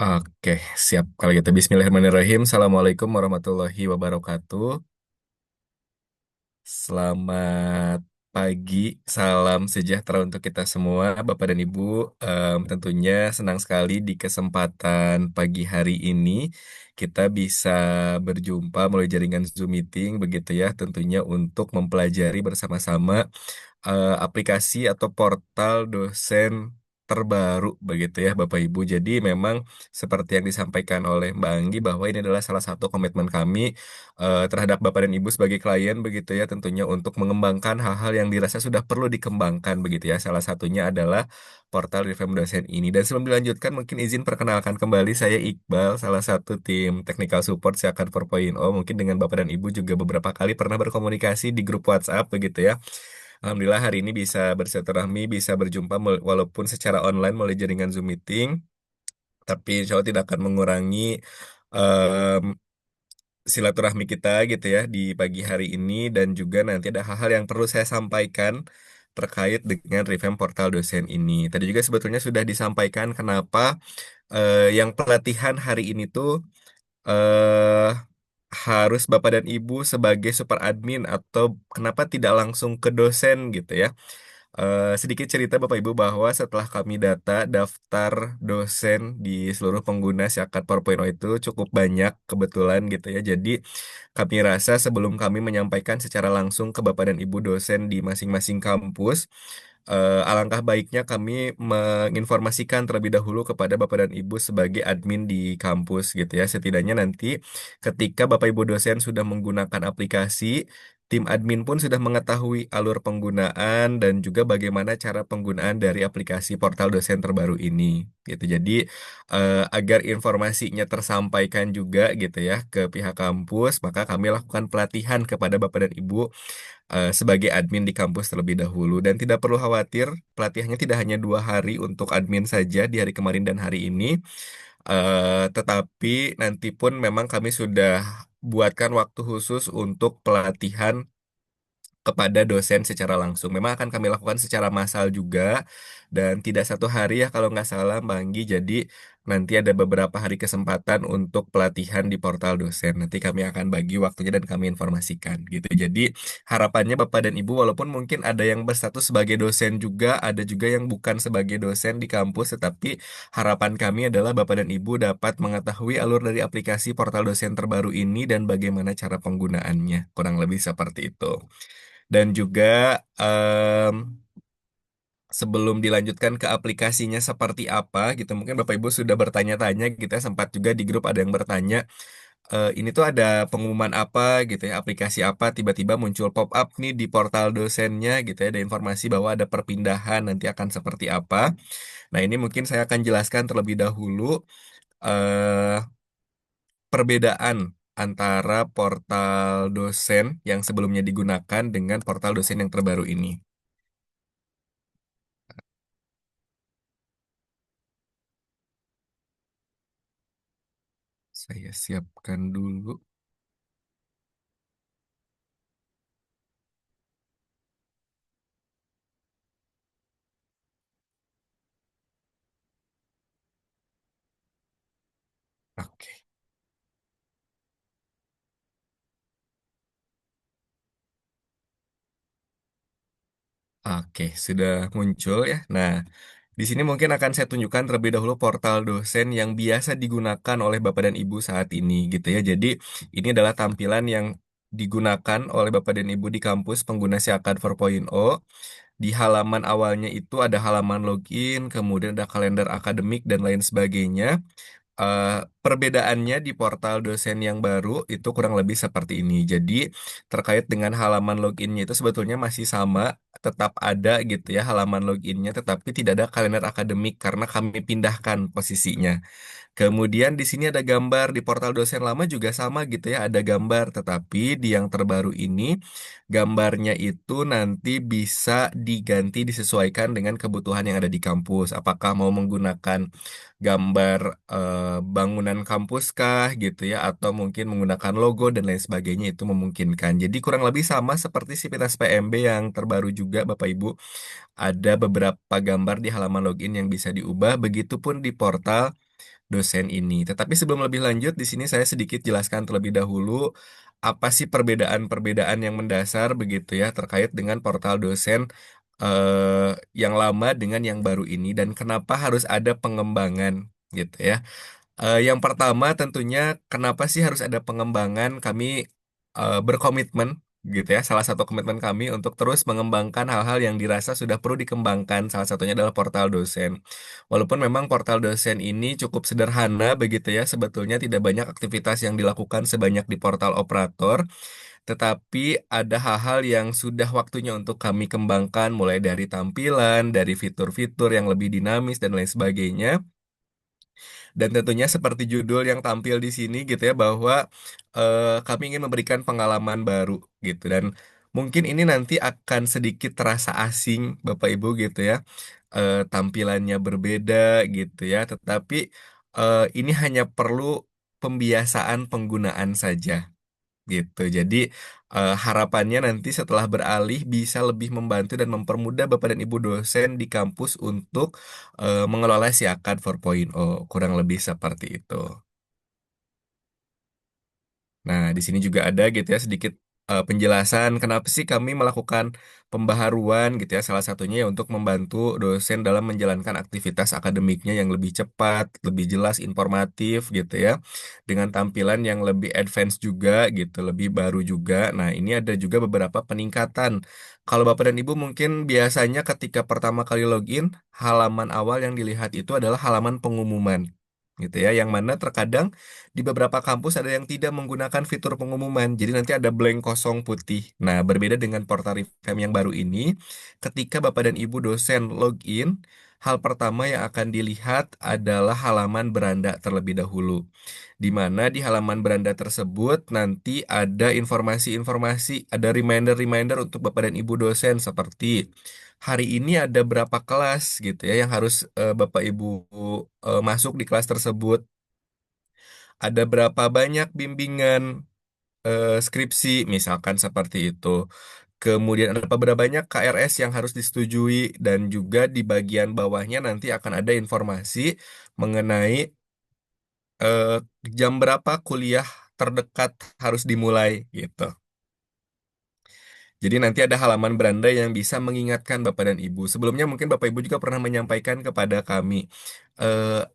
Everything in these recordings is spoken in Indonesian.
Oke, siap. Kalau gitu, Bismillahirrahmanirrahim. Assalamualaikum warahmatullahi wabarakatuh. Selamat pagi, salam sejahtera untuk kita semua, Bapak dan Ibu. Tentunya senang sekali di kesempatan pagi hari ini kita bisa berjumpa melalui jaringan Zoom meeting, begitu ya, tentunya untuk mempelajari bersama-sama aplikasi atau portal dosen terbaru begitu ya Bapak Ibu. Jadi memang seperti yang disampaikan oleh Mbak Anggi bahwa ini adalah salah satu komitmen kami terhadap Bapak dan Ibu sebagai klien begitu ya, tentunya untuk mengembangkan hal-hal yang dirasa sudah perlu dikembangkan begitu ya. Salah satunya adalah portal revamp dosen ini. Dan sebelum dilanjutkan mungkin izin perkenalkan kembali, saya Iqbal, salah satu tim technical support Siakan 4.0. Mungkin dengan Bapak dan Ibu juga beberapa kali pernah berkomunikasi di grup WhatsApp begitu ya. Alhamdulillah hari ini bisa bersilaturahmi, bisa berjumpa walaupun secara online melalui jaringan Zoom meeting, tapi insya Allah tidak akan mengurangi em, silaturahmi kita gitu ya di pagi hari ini, dan juga nanti ada hal-hal yang perlu saya sampaikan terkait dengan revamp portal dosen ini. Tadi juga sebetulnya sudah disampaikan kenapa yang pelatihan hari ini tuh eh harus Bapak dan Ibu sebagai super admin, atau kenapa tidak langsung ke dosen gitu ya. Sedikit cerita Bapak Ibu bahwa setelah kami data daftar dosen di seluruh pengguna Siakat 4.0 itu cukup banyak kebetulan gitu ya. Jadi kami rasa sebelum kami menyampaikan secara langsung ke Bapak dan Ibu dosen di masing-masing kampus, alangkah baiknya kami menginformasikan terlebih dahulu kepada Bapak dan Ibu sebagai admin di kampus gitu ya. Setidaknya nanti ketika Bapak Ibu dosen sudah menggunakan aplikasi, tim admin pun sudah mengetahui alur penggunaan dan juga bagaimana cara penggunaan dari aplikasi portal dosen terbaru ini gitu. Jadi agar informasinya tersampaikan juga gitu ya ke pihak kampus, maka kami lakukan pelatihan kepada Bapak dan Ibu sebagai admin di kampus terlebih dahulu. Dan tidak perlu khawatir, pelatihannya tidak hanya 2 hari untuk admin saja di hari kemarin dan hari ini, tetapi nanti pun memang kami sudah buatkan waktu khusus untuk pelatihan kepada dosen secara langsung. Memang akan kami lakukan secara massal juga, dan tidak 1 hari ya kalau nggak salah Mbak Anggi. Jadi nanti ada beberapa hari kesempatan untuk pelatihan di portal dosen. Nanti kami akan bagi waktunya dan kami informasikan gitu. Jadi harapannya Bapak dan Ibu, walaupun mungkin ada yang berstatus sebagai dosen juga, ada juga yang bukan sebagai dosen di kampus, tetapi harapan kami adalah Bapak dan Ibu dapat mengetahui alur dari aplikasi portal dosen terbaru ini dan bagaimana cara penggunaannya. Kurang lebih seperti itu. Dan juga em, sebelum dilanjutkan ke aplikasinya seperti apa gitu, mungkin Bapak Ibu sudah bertanya-tanya gitu ya, sempat juga di grup ada yang bertanya, ini tuh ada pengumuman apa gitu ya, aplikasi apa tiba-tiba muncul pop up nih di portal dosennya gitu ya, ada informasi bahwa ada perpindahan nanti akan seperti apa. Nah ini mungkin saya akan jelaskan terlebih dahulu eh, perbedaan antara portal dosen yang sebelumnya digunakan dengan portal dosen yang terbaru ini. Saya siapkan dulu. Oke, oke, sudah muncul ya. Nah, di sini mungkin akan saya tunjukkan terlebih dahulu portal dosen yang biasa digunakan oleh Bapak dan Ibu saat ini gitu ya. Jadi ini adalah tampilan yang digunakan oleh Bapak dan Ibu di kampus pengguna Siakan 4.0. Di halaman awalnya itu ada halaman login, kemudian ada kalender akademik dan lain sebagainya. eh, Perbedaannya di portal dosen yang baru itu kurang lebih seperti ini. Jadi terkait dengan halaman loginnya itu sebetulnya masih sama, tetap ada gitu ya halaman loginnya, tetapi tidak ada kalender akademik karena kami pindahkan posisinya. Kemudian di sini ada gambar, di portal dosen lama juga sama gitu ya, ada gambar, tetapi di yang terbaru ini gambarnya itu nanti bisa diganti disesuaikan dengan kebutuhan yang ada di kampus. Apakah mau menggunakan gambar bangunan kampus kah gitu ya, atau mungkin menggunakan logo dan lain sebagainya, itu memungkinkan. Jadi kurang lebih sama seperti Sivitas PMB yang terbaru juga Bapak Ibu. Ada beberapa gambar di halaman login yang bisa diubah, begitupun di portal dosen ini. Tetapi sebelum lebih lanjut, di sini saya sedikit jelaskan terlebih dahulu apa sih perbedaan-perbedaan yang mendasar begitu ya terkait dengan portal dosen yang lama dengan yang baru ini dan kenapa harus ada pengembangan gitu ya. Yang pertama tentunya kenapa sih harus ada pengembangan? Kami berkomitmen gitu ya. Salah satu komitmen kami untuk terus mengembangkan hal-hal yang dirasa sudah perlu dikembangkan. Salah satunya adalah portal dosen. Walaupun memang portal dosen ini cukup sederhana begitu ya, sebetulnya tidak banyak aktivitas yang dilakukan sebanyak di portal operator, tetapi ada hal-hal yang sudah waktunya untuk kami kembangkan mulai dari tampilan, dari fitur-fitur yang lebih dinamis dan lain sebagainya. Dan tentunya seperti judul yang tampil di sini gitu ya bahwa kami ingin memberikan pengalaman baru gitu dan mungkin ini nanti akan sedikit terasa asing Bapak Ibu gitu ya. Tampilannya berbeda gitu ya, tetapi ini hanya perlu pembiasaan penggunaan saja gitu. Jadi harapannya nanti setelah beralih bisa lebih membantu dan mempermudah Bapak dan Ibu dosen di kampus untuk mengelola Siakat 4.0. Kurang lebih seperti itu. Nah, di sini juga ada gitu ya sedikit penjelasan kenapa sih kami melakukan pembaharuan gitu ya. Salah satunya ya untuk membantu dosen dalam menjalankan aktivitas akademiknya yang lebih cepat, lebih jelas, informatif gitu ya. Dengan tampilan yang lebih advance juga gitu, lebih baru juga. Nah, ini ada juga beberapa peningkatan. Kalau Bapak dan Ibu mungkin biasanya ketika pertama kali login, halaman awal yang dilihat itu adalah halaman pengumuman gitu ya, yang mana terkadang di beberapa kampus ada yang tidak menggunakan fitur pengumuman, jadi nanti ada blank kosong putih. Nah, berbeda dengan portal Revamp yang baru ini, ketika Bapak dan Ibu dosen login, hal pertama yang akan dilihat adalah halaman beranda terlebih dahulu. Di mana di halaman beranda tersebut nanti ada informasi-informasi, ada reminder-reminder untuk Bapak dan Ibu dosen seperti hari ini ada berapa kelas gitu ya yang harus Bapak Ibu masuk di kelas tersebut. Ada berapa banyak bimbingan skripsi, misalkan seperti itu. Kemudian ada beberapa banyak KRS yang harus disetujui dan juga di bagian bawahnya nanti akan ada informasi mengenai eh, jam berapa kuliah terdekat harus dimulai gitu. Jadi nanti ada halaman beranda yang bisa mengingatkan Bapak dan Ibu. Sebelumnya mungkin Bapak Ibu juga pernah menyampaikan kepada kami,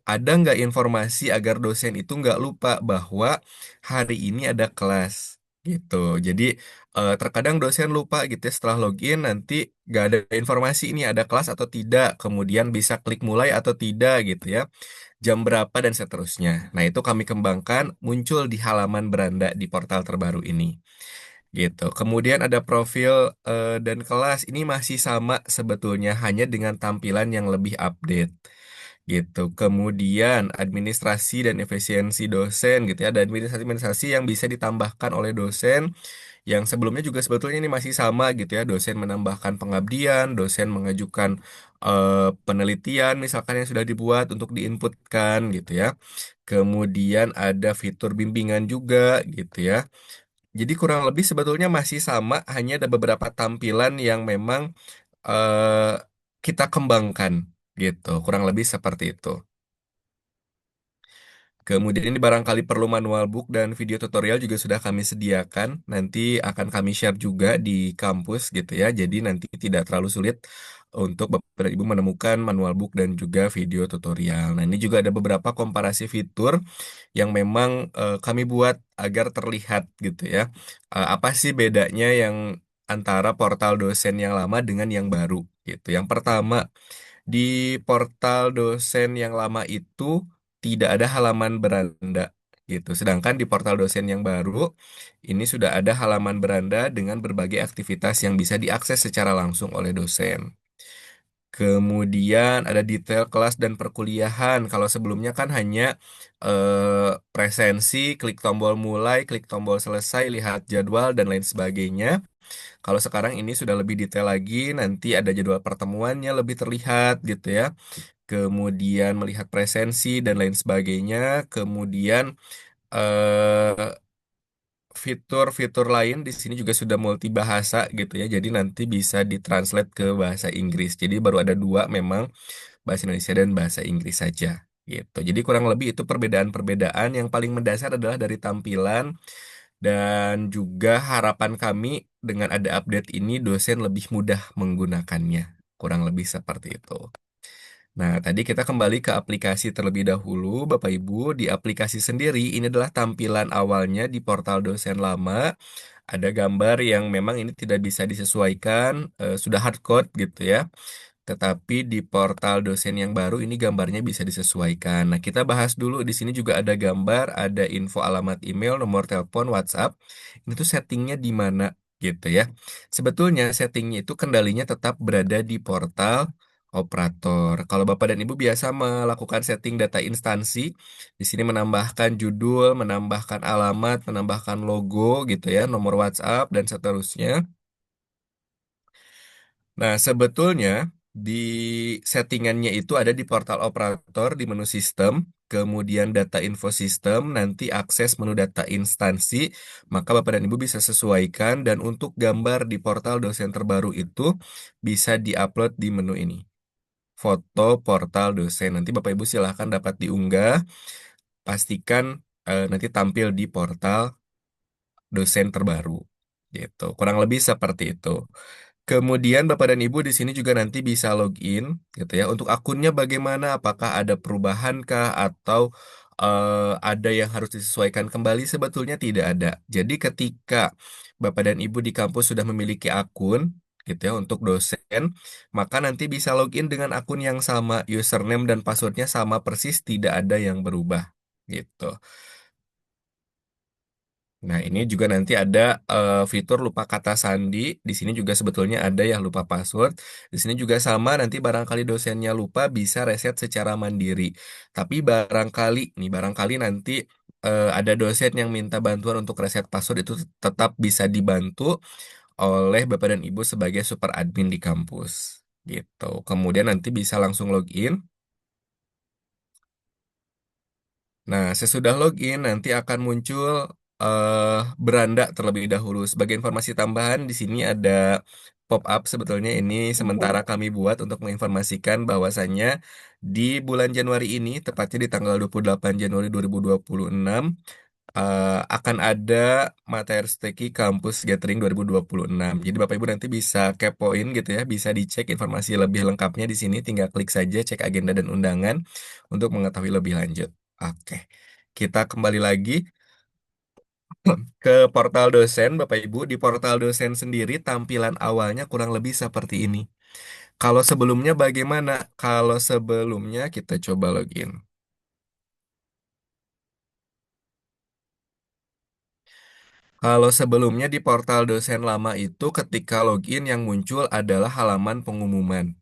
ada nggak informasi agar dosen itu nggak lupa bahwa hari ini ada kelas gitu. Jadi terkadang dosen lupa gitu ya setelah login nanti nggak ada informasi ini ada kelas atau tidak. Kemudian bisa klik mulai atau tidak gitu ya. Jam berapa dan seterusnya. Nah itu kami kembangkan muncul di halaman beranda di portal terbaru ini gitu. Kemudian ada profil dan kelas ini masih sama sebetulnya hanya dengan tampilan yang lebih update gitu. Kemudian administrasi dan efisiensi dosen gitu ya. Ada administrasi-administrasi yang bisa ditambahkan oleh dosen yang sebelumnya juga sebetulnya ini masih sama gitu ya. Dosen menambahkan pengabdian, dosen mengajukan penelitian misalkan yang sudah dibuat untuk diinputkan gitu ya. Kemudian ada fitur bimbingan juga gitu ya. Jadi kurang lebih sebetulnya masih sama, hanya ada beberapa tampilan yang memang eh, kita kembangkan gitu. Kurang lebih seperti itu. Kemudian ini barangkali perlu manual book dan video tutorial juga sudah kami sediakan. Nanti akan kami share juga di kampus gitu ya. Jadi nanti tidak terlalu sulit untuk Bapak dan Ibu menemukan manual book dan juga video tutorial. Nah, ini juga ada beberapa komparasi fitur yang memang kami buat agar terlihat gitu ya. Apa sih bedanya yang antara portal dosen yang lama dengan yang baru gitu. Yang pertama, di portal dosen yang lama itu tidak ada halaman beranda gitu. Sedangkan di portal dosen yang baru ini sudah ada halaman beranda dengan berbagai aktivitas yang bisa diakses secara langsung oleh dosen. Kemudian ada detail kelas dan perkuliahan. Kalau sebelumnya kan hanya presensi, klik tombol mulai, klik tombol selesai, lihat jadwal dan lain sebagainya. Kalau sekarang ini sudah lebih detail lagi, nanti ada jadwal pertemuannya lebih terlihat gitu ya. Kemudian melihat presensi dan lain sebagainya. Kemudian eh, fitur-fitur lain di sini juga sudah multi bahasa gitu ya. Jadi nanti bisa ditranslate ke bahasa Inggris. Jadi baru ada dua memang bahasa Indonesia dan bahasa Inggris saja gitu. Jadi kurang lebih itu perbedaan-perbedaan yang paling mendasar adalah dari tampilan dan juga harapan kami dengan ada update ini dosen lebih mudah menggunakannya. Kurang lebih seperti itu. Nah, tadi kita kembali ke aplikasi terlebih dahulu, Bapak Ibu. Di aplikasi sendiri, ini adalah tampilan awalnya di portal dosen lama. Ada gambar yang memang ini tidak bisa disesuaikan, sudah hardcode gitu ya. Tetapi di portal dosen yang baru ini gambarnya bisa disesuaikan. Nah, kita bahas dulu di sini juga ada gambar, ada info alamat email, nomor telepon, WhatsApp. Ini tuh settingnya di mana gitu ya. Sebetulnya settingnya itu kendalinya tetap berada di portal operator. Kalau Bapak dan Ibu biasa melakukan setting data instansi, di sini menambahkan judul, menambahkan alamat, menambahkan logo gitu ya, nomor WhatsApp dan seterusnya. Nah, sebetulnya di settingannya itu ada di portal operator di menu sistem, kemudian data info sistem, nanti akses menu data instansi, maka Bapak dan Ibu bisa sesuaikan dan untuk gambar di portal dosen terbaru itu bisa diupload di menu ini. Foto portal dosen. Nanti Bapak Ibu silahkan dapat diunggah, pastikan nanti tampil di portal dosen terbaru. Gitu. Kurang lebih seperti itu. Kemudian Bapak dan Ibu di sini juga nanti bisa login gitu ya. Untuk akunnya bagaimana? Apakah ada perubahan kah atau ada yang harus disesuaikan kembali? Sebetulnya tidak ada. Jadi ketika Bapak dan Ibu di kampus sudah memiliki akun gitu ya untuk dosen, maka nanti bisa login dengan akun yang sama, username dan passwordnya sama persis, tidak ada yang berubah gitu. Nah, ini juga nanti ada fitur lupa kata sandi. Di sini juga sebetulnya ada yang lupa password. Di sini juga sama, nanti barangkali dosennya lupa bisa reset secara mandiri. Tapi barangkali nanti ada dosen yang minta bantuan untuk reset password itu tetap bisa dibantu oleh Bapak dan Ibu sebagai super admin di kampus. Gitu. Kemudian nanti bisa langsung login. Nah, sesudah login nanti akan muncul beranda terlebih dahulu. Sebagai informasi tambahan, di sini ada pop-up sebetulnya ini sementara kami buat untuk menginformasikan bahwasannya di bulan Januari ini, tepatnya di tanggal 28 Januari 2026, akan ada materi steki Kampus Gathering 2026. Jadi Bapak Ibu nanti bisa kepoin gitu ya, bisa dicek informasi lebih lengkapnya di sini. Tinggal klik saja cek agenda dan undangan untuk mengetahui lebih lanjut. Oke, kita kembali lagi ke portal dosen, Bapak Ibu. Di portal dosen sendiri tampilan awalnya kurang lebih seperti ini. Kalau sebelumnya bagaimana? Kalau sebelumnya kita coba login. Kalau sebelumnya di portal dosen lama itu ketika login yang muncul adalah halaman pengumuman,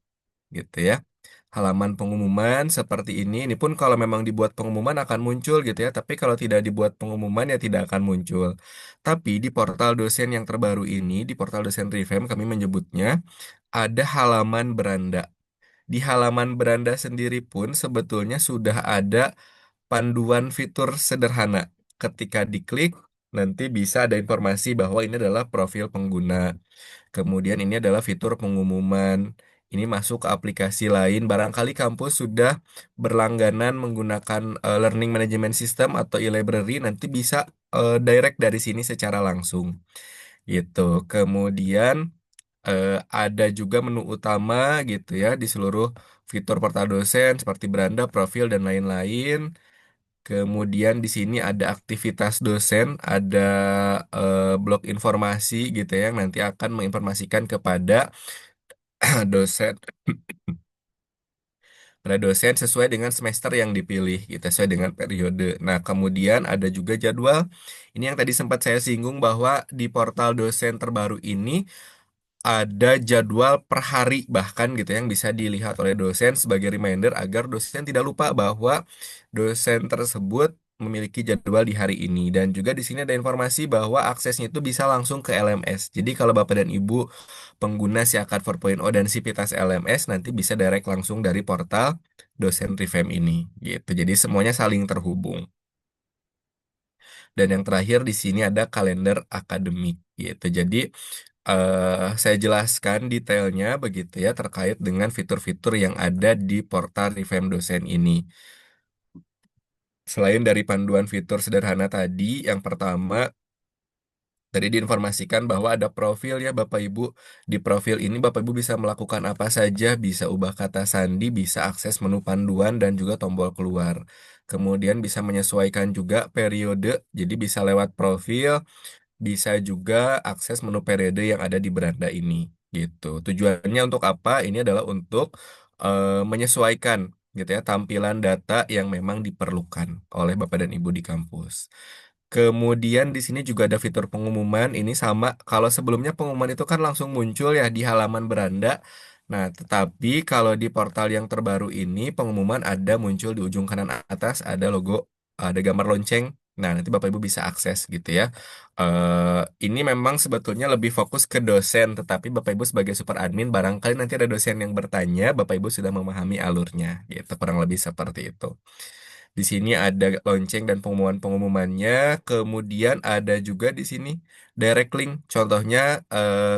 gitu ya. Halaman pengumuman seperti ini. Ini pun kalau memang dibuat pengumuman akan muncul gitu ya. Tapi kalau tidak dibuat pengumuman ya tidak akan muncul. Tapi di portal dosen yang terbaru ini, di portal dosen Revamp kami menyebutnya ada halaman beranda. Di halaman beranda sendiri pun sebetulnya sudah ada panduan fitur sederhana. Ketika diklik, nanti bisa ada informasi bahwa ini adalah profil pengguna. Kemudian ini adalah fitur pengumuman. Ini masuk ke aplikasi lain. Barangkali kampus sudah berlangganan menggunakan Learning Management System atau e-library, nanti bisa direct dari sini secara langsung. Gitu. Kemudian ada juga menu utama gitu ya di seluruh fitur portal dosen seperti beranda, profil dan lain-lain. Kemudian di sini ada aktivitas dosen, ada blok informasi gitu ya, yang nanti akan menginformasikan kepada dosen, pada dosen sesuai dengan semester yang dipilih, gitu, sesuai dengan periode. Nah, kemudian ada juga jadwal. Ini yang tadi sempat saya singgung bahwa di portal dosen terbaru ini ada jadwal per hari bahkan gitu yang bisa dilihat oleh dosen sebagai reminder agar dosen tidak lupa bahwa dosen tersebut memiliki jadwal di hari ini dan juga di sini ada informasi bahwa aksesnya itu bisa langsung ke LMS. Jadi kalau Bapak dan Ibu pengguna Siakat 4.0 dan Sivitas LMS nanti bisa direct langsung dari portal dosen Revamp ini gitu. Jadi semuanya saling terhubung. Dan yang terakhir di sini ada kalender akademik gitu. Jadi saya jelaskan detailnya begitu ya terkait dengan fitur-fitur yang ada di portal Revamp dosen ini. Selain dari panduan fitur sederhana tadi, yang pertama tadi diinformasikan bahwa ada profil ya Bapak Ibu. Di profil ini Bapak Ibu bisa melakukan apa saja, bisa ubah kata sandi, bisa akses menu panduan dan juga tombol keluar. Kemudian bisa menyesuaikan juga periode, jadi bisa lewat profil, bisa juga akses menu periode yang ada di beranda ini gitu. Tujuannya untuk apa? Ini adalah untuk menyesuaikan gitu ya tampilan data yang memang diperlukan oleh Bapak dan Ibu di kampus. Kemudian di sini juga ada fitur pengumuman. Ini sama, kalau sebelumnya pengumuman itu kan langsung muncul ya di halaman beranda. Nah, tetapi kalau di portal yang terbaru ini pengumuman ada muncul di ujung kanan atas ada logo, ada gambar lonceng. Nah, nanti Bapak Ibu bisa akses gitu ya. Ini memang sebetulnya lebih fokus ke dosen, tetapi Bapak Ibu sebagai super admin barangkali nanti ada dosen yang bertanya, Bapak Ibu sudah memahami alurnya gitu. Kurang lebih seperti itu. Di sini ada lonceng dan pengumuman-pengumumannya. Kemudian ada juga di sini direct link. Contohnya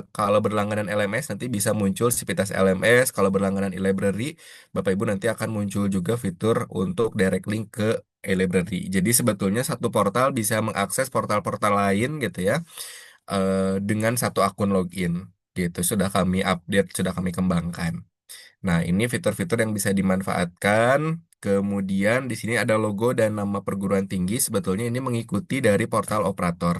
kalau berlangganan LMS nanti bisa muncul sivitas LMS. Kalau berlangganan e-library, Bapak Ibu nanti akan muncul juga fitur untuk direct link ke e-library. Jadi sebetulnya satu portal bisa mengakses portal-portal lain gitu ya dengan satu akun login. Gitu sudah kami update, sudah kami kembangkan. Nah, ini fitur-fitur yang bisa dimanfaatkan. Kemudian di sini ada logo dan nama perguruan tinggi. Sebetulnya ini mengikuti dari portal operator.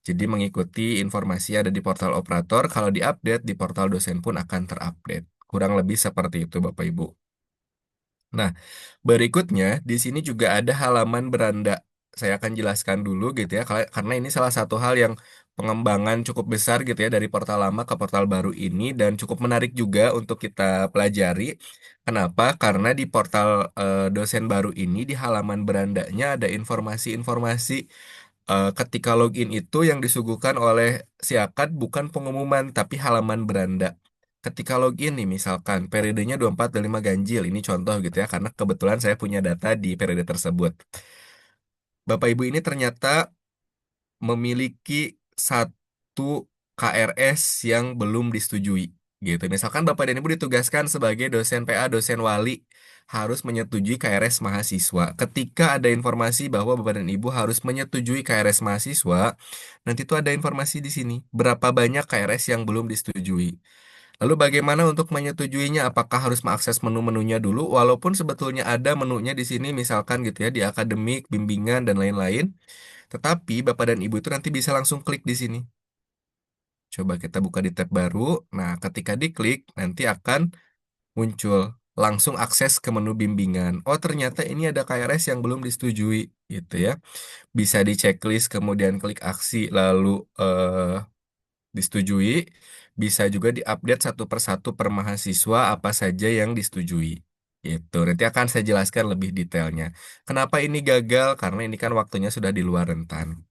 Jadi mengikuti informasi yang ada di portal operator. Kalau diupdate di portal dosen pun akan terupdate. Kurang lebih seperti itu, Bapak Ibu. Nah, berikutnya di sini juga ada halaman beranda. Saya akan jelaskan dulu gitu ya, karena ini salah satu hal yang pengembangan cukup besar gitu ya dari portal lama ke portal baru ini dan cukup menarik juga untuk kita pelajari. Kenapa? Karena di portal dosen baru ini di halaman berandanya ada informasi-informasi ketika login itu yang disuguhkan oleh si akad bukan pengumuman tapi halaman beranda. Ketika login nih misalkan periodenya 24 dan 5 ganjil. Ini contoh gitu ya karena kebetulan saya punya data di periode tersebut. Bapak Ibu ini ternyata memiliki satu KRS yang belum disetujui gitu. Misalkan Bapak dan Ibu ditugaskan sebagai dosen PA, dosen wali harus menyetujui KRS mahasiswa. Ketika ada informasi bahwa Bapak dan Ibu harus menyetujui KRS mahasiswa, nanti tuh ada informasi di sini berapa banyak KRS yang belum disetujui. Lalu bagaimana untuk menyetujuinya? Apakah harus mengakses menu-menunya dulu? Walaupun sebetulnya ada menunya di sini, misalkan gitu ya, di akademik, bimbingan, dan lain-lain. Tetapi Bapak dan Ibu itu nanti bisa langsung klik di sini. Coba kita buka di tab baru. Nah, ketika diklik, nanti akan muncul langsung akses ke menu bimbingan. Oh, ternyata ini ada KRS yang belum disetujui, gitu ya. Bisa di checklist, kemudian klik aksi, lalu disetujui. Bisa juga diupdate satu persatu per mahasiswa apa saja yang disetujui. Gitu. Nanti akan saya jelaskan lebih detailnya. Kenapa ini gagal? Karena ini kan waktunya sudah di luar rentan.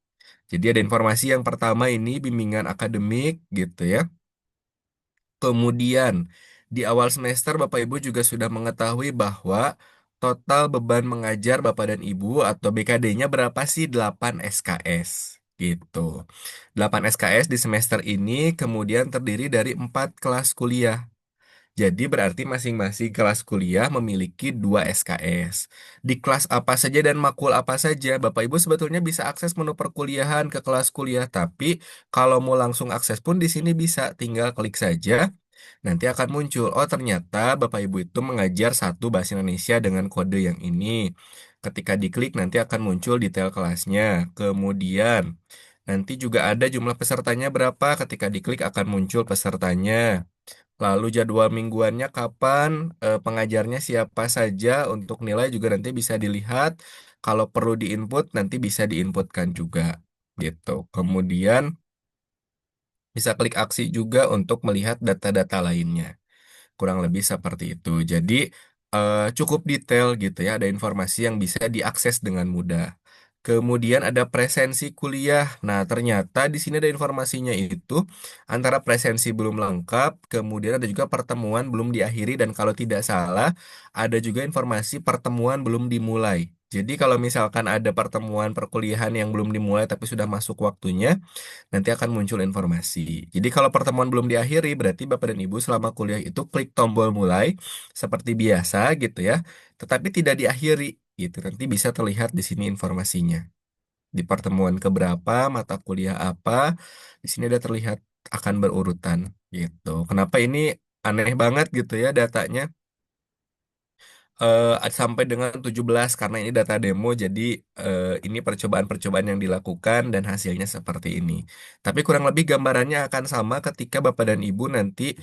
Jadi ada informasi yang pertama ini bimbingan akademik gitu ya. Kemudian di awal semester Bapak Ibu juga sudah mengetahui bahwa total beban mengajar Bapak dan Ibu atau BKD-nya berapa sih? 8 SKS gitu. 8 SKS di semester ini kemudian terdiri dari 4 kelas kuliah. Jadi berarti masing-masing kelas kuliah memiliki 2 SKS. Di kelas apa saja dan makul apa saja, Bapak Ibu sebetulnya bisa akses menu perkuliahan ke kelas kuliah. Tapi kalau mau langsung akses pun di sini bisa, tinggal klik saja. Nanti akan muncul, oh ternyata Bapak Ibu itu mengajar satu bahasa Indonesia dengan kode yang ini. Ketika diklik nanti akan muncul detail kelasnya. Kemudian nanti juga ada jumlah pesertanya berapa. Ketika diklik akan muncul pesertanya. Lalu jadwal mingguannya kapan, pengajarnya siapa saja, untuk nilai juga nanti bisa dilihat. Kalau perlu diinput, nanti bisa diinputkan juga. Gitu. Kemudian bisa klik aksi juga untuk melihat data-data lainnya. Kurang lebih seperti itu. Jadi cukup detail gitu ya, ada informasi yang bisa diakses dengan mudah. Kemudian ada presensi kuliah. Nah, ternyata di sini ada informasinya itu antara presensi belum lengkap, kemudian ada juga pertemuan belum diakhiri dan kalau tidak salah ada juga informasi pertemuan belum dimulai. Jadi kalau misalkan ada pertemuan perkuliahan yang belum dimulai tapi sudah masuk waktunya, nanti akan muncul informasi. Jadi kalau pertemuan belum diakhiri, berarti Bapak dan Ibu selama kuliah itu klik tombol mulai seperti biasa gitu ya, tetapi tidak diakhiri. gitu. Nanti bisa terlihat di sini informasinya. Di pertemuan keberapa, mata kuliah apa, di sini ada terlihat akan berurutan gitu. Kenapa ini aneh banget gitu ya datanya? Sampai dengan 17 karena ini data demo jadi ini percobaan-percobaan yang dilakukan dan hasilnya seperti ini. Tapi kurang lebih gambarannya akan sama ketika Bapak dan Ibu nanti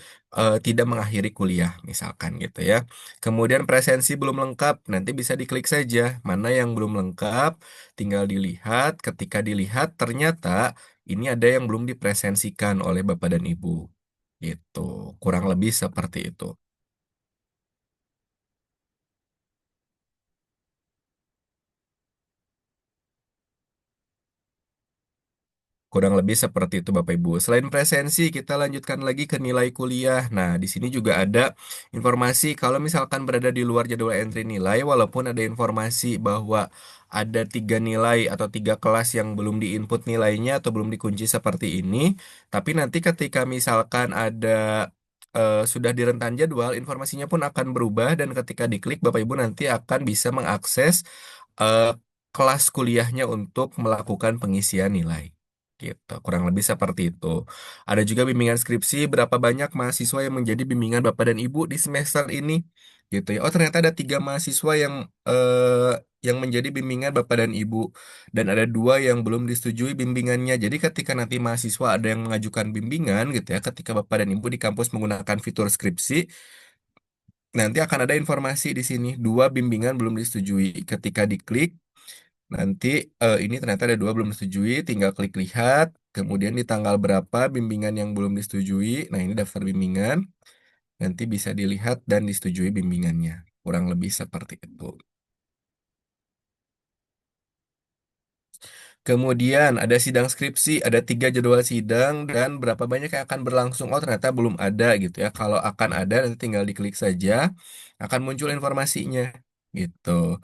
tidak mengakhiri kuliah misalkan gitu ya. Kemudian presensi belum lengkap, nanti bisa diklik saja mana yang belum lengkap, tinggal dilihat. Ketika dilihat ternyata ini ada yang belum dipresensikan oleh Bapak dan Ibu. Gitu. Kurang lebih seperti itu. Kurang lebih seperti itu Bapak Ibu. Selain presensi, kita lanjutkan lagi ke nilai kuliah. Nah, di sini juga ada informasi kalau misalkan berada di luar jadwal entry nilai, walaupun ada informasi bahwa ada tiga nilai atau tiga kelas yang belum diinput nilainya atau belum dikunci seperti ini, tapi nanti ketika misalkan ada sudah di rentan jadwal, informasinya pun akan berubah dan ketika diklik Bapak Ibu nanti akan bisa mengakses eh, kelas kuliahnya untuk melakukan pengisian nilai. Gitu, kurang lebih seperti itu. Ada juga bimbingan skripsi, berapa banyak mahasiswa yang menjadi bimbingan Bapak dan Ibu di semester ini, gitu ya. Oh, ternyata ada tiga mahasiswa yang menjadi bimbingan Bapak dan Ibu, dan ada dua yang belum disetujui bimbingannya. Jadi ketika nanti mahasiswa ada yang mengajukan bimbingan, gitu ya, ketika Bapak dan Ibu di kampus menggunakan fitur skripsi, nanti akan ada informasi di sini, dua bimbingan belum disetujui. Ketika diklik, nanti ini ternyata ada dua belum disetujui, tinggal klik lihat, kemudian di tanggal berapa bimbingan yang belum disetujui. Nah, ini daftar bimbingan, nanti bisa dilihat dan disetujui bimbingannya. Kurang lebih seperti itu. Kemudian ada sidang skripsi, ada tiga jadwal sidang dan berapa banyak yang akan berlangsung. Oh, ternyata belum ada gitu ya. Kalau akan ada, nanti tinggal diklik saja, akan muncul informasinya gitu.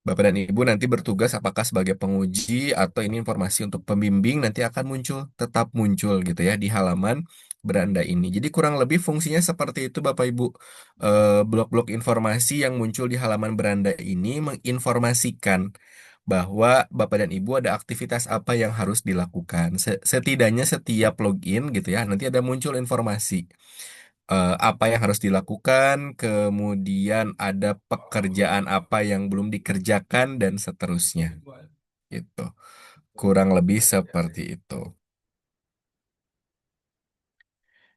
Bapak dan Ibu nanti bertugas apakah sebagai penguji atau ini informasi untuk pembimbing nanti akan muncul, tetap muncul gitu ya di halaman beranda ini. Jadi kurang lebih fungsinya seperti itu Bapak Ibu. Blok-blok informasi yang muncul di halaman beranda ini menginformasikan bahwa Bapak dan Ibu ada aktivitas apa yang harus dilakukan. Setidaknya setiap login gitu ya, nanti ada muncul informasi apa yang harus dilakukan, kemudian ada pekerjaan apa yang belum dikerjakan dan seterusnya. Gitu. Kurang lebih seperti itu.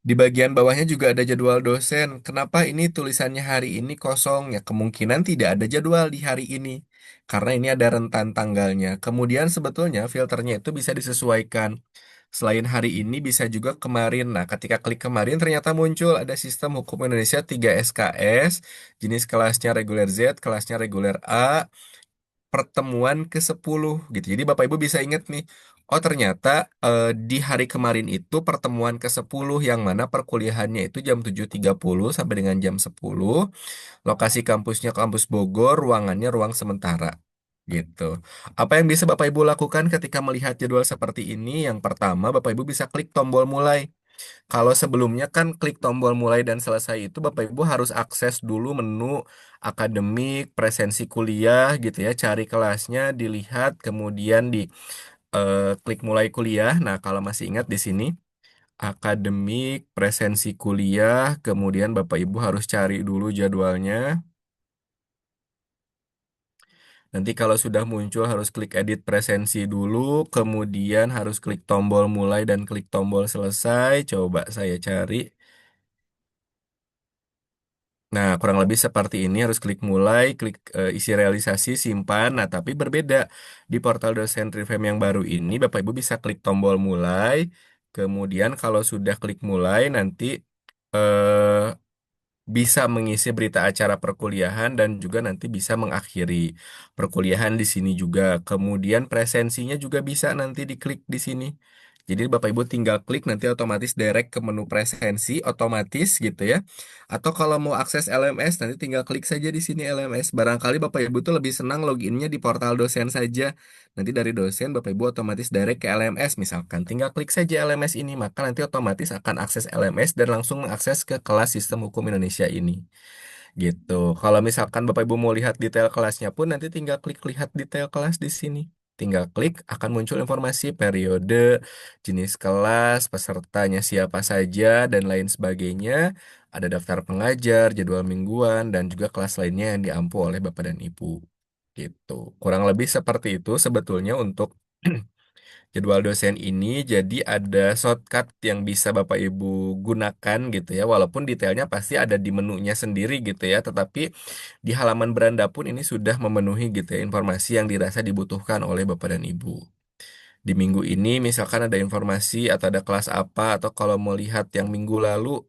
Di bagian bawahnya juga ada jadwal dosen. Kenapa ini tulisannya hari ini kosong? Ya kemungkinan tidak ada jadwal di hari ini. Karena ini ada rentan tanggalnya. Kemudian sebetulnya filternya itu bisa disesuaikan. Selain hari ini bisa juga kemarin. Nah, ketika klik kemarin ternyata muncul ada sistem hukum Indonesia 3 SKS, jenis kelasnya reguler Z, kelasnya reguler A, pertemuan ke-10 gitu. Jadi Bapak Ibu bisa ingat nih, oh ternyata di hari kemarin itu pertemuan ke-10 yang mana perkuliahannya itu jam 7.30 sampai dengan jam 10. Lokasi kampusnya kampus Bogor, ruangannya ruang sementara. Gitu. Apa yang bisa Bapak Ibu lakukan ketika melihat jadwal seperti ini? Yang pertama, Bapak Ibu bisa klik tombol mulai. Kalau sebelumnya kan klik tombol mulai dan selesai itu Bapak Ibu harus akses dulu menu akademik, presensi kuliah gitu ya, cari kelasnya, dilihat, kemudian di klik mulai kuliah. Nah, kalau masih ingat di sini akademik, presensi kuliah, kemudian Bapak Ibu harus cari dulu jadwalnya. Nanti kalau sudah muncul harus klik edit presensi dulu, kemudian harus klik tombol mulai dan klik tombol selesai. Coba saya cari. Nah, kurang lebih seperti ini harus klik mulai, klik isi realisasi, simpan. Nah, tapi berbeda di portal dosen Trivem yang baru ini, Bapak Ibu bisa klik tombol mulai. Kemudian kalau sudah klik mulai, nanti eh, bisa mengisi berita acara perkuliahan dan juga nanti bisa mengakhiri perkuliahan di sini juga. Kemudian presensinya juga bisa nanti diklik di sini. Jadi Bapak Ibu tinggal klik nanti otomatis direct ke menu presensi otomatis gitu ya. Atau kalau mau akses LMS nanti tinggal klik saja di sini LMS. Barangkali Bapak Ibu tuh lebih senang loginnya di portal dosen saja. Nanti dari dosen Bapak Ibu otomatis direct ke LMS misalkan. Tinggal klik saja LMS ini maka nanti otomatis akan akses LMS dan langsung mengakses ke kelas sistem hukum Indonesia ini. gitu. Kalau misalkan Bapak Ibu mau lihat detail kelasnya pun nanti tinggal klik lihat detail kelas di sini. Tinggal klik akan muncul informasi periode, jenis kelas, pesertanya siapa saja dan lain sebagainya. Ada daftar pengajar, jadwal mingguan dan juga kelas lainnya yang diampu oleh Bapak dan Ibu. Gitu. Kurang lebih seperti itu sebetulnya untuk jadwal dosen ini. Jadi ada shortcut yang bisa Bapak Ibu gunakan gitu ya. Walaupun detailnya pasti ada di menunya sendiri gitu ya. Tetapi di halaman beranda pun ini sudah memenuhi gitu ya informasi yang dirasa dibutuhkan oleh Bapak dan Ibu. Di minggu ini misalkan ada informasi atau ada kelas apa atau kalau mau lihat yang minggu lalu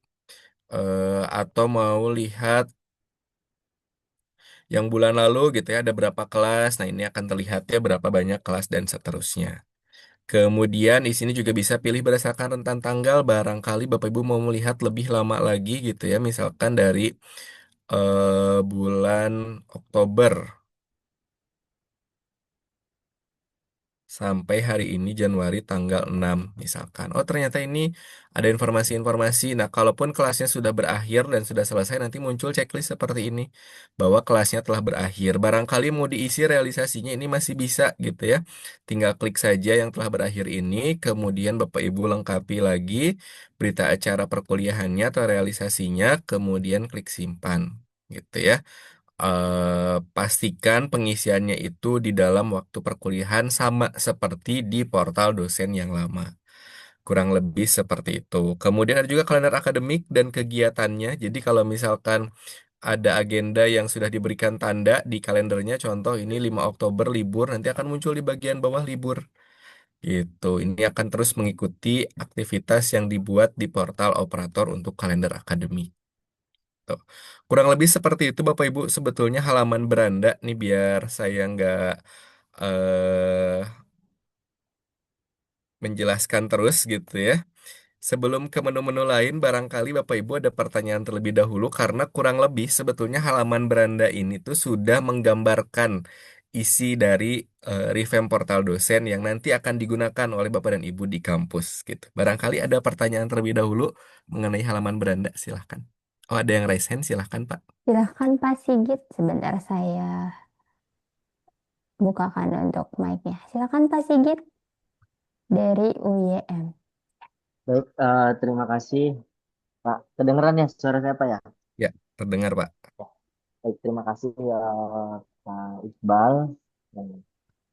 atau mau lihat yang bulan lalu gitu ya ada berapa kelas. Nah, ini akan terlihat ya berapa banyak kelas dan seterusnya. Kemudian di sini juga bisa pilih berdasarkan rentan tanggal. Barangkali Bapak Ibu mau melihat lebih lama lagi gitu ya, misalkan dari bulan Oktober sampai hari ini Januari tanggal 6 misalkan. Oh, ternyata ini ada informasi-informasi. Nah, kalaupun kelasnya sudah berakhir dan sudah selesai nanti muncul checklist seperti ini bahwa kelasnya telah berakhir. Barangkali mau diisi realisasinya ini masih bisa gitu ya. Tinggal klik saja yang telah berakhir ini, kemudian Bapak Ibu lengkapi lagi berita acara perkuliahannya atau realisasinya, kemudian klik simpan gitu ya. Pastikan pengisiannya itu di dalam waktu perkuliahan sama seperti di portal dosen yang lama. Kurang lebih seperti itu. Kemudian ada juga kalender akademik dan kegiatannya. Jadi kalau misalkan ada agenda yang sudah diberikan tanda di kalendernya, contoh ini 5 Oktober libur, nanti akan muncul di bagian bawah libur. Gitu. Ini akan terus mengikuti aktivitas yang dibuat di portal operator untuk kalender akademik. Tuh. Kurang lebih seperti itu Bapak Ibu sebetulnya halaman beranda nih biar saya nggak eh menjelaskan terus gitu ya. Sebelum ke menu-menu lain, barangkali Bapak Ibu ada pertanyaan terlebih dahulu karena kurang lebih sebetulnya halaman beranda ini tuh sudah menggambarkan isi dari revamp portal dosen yang nanti akan digunakan oleh Bapak dan Ibu di kampus gitu. Barangkali ada pertanyaan terlebih dahulu mengenai halaman beranda, silahkan. Oh, ada yang raise hand, silahkan Pak. Silahkan Pak Sigit, sebentar saya bukakan untuk mic-nya. Silahkan Pak Sigit dari UYM. Baik, terima kasih Pak. Kedengeran ya suara saya Pak ya? Ya, terdengar Pak. Ya. Baik, terima kasih Pak Iqbal yang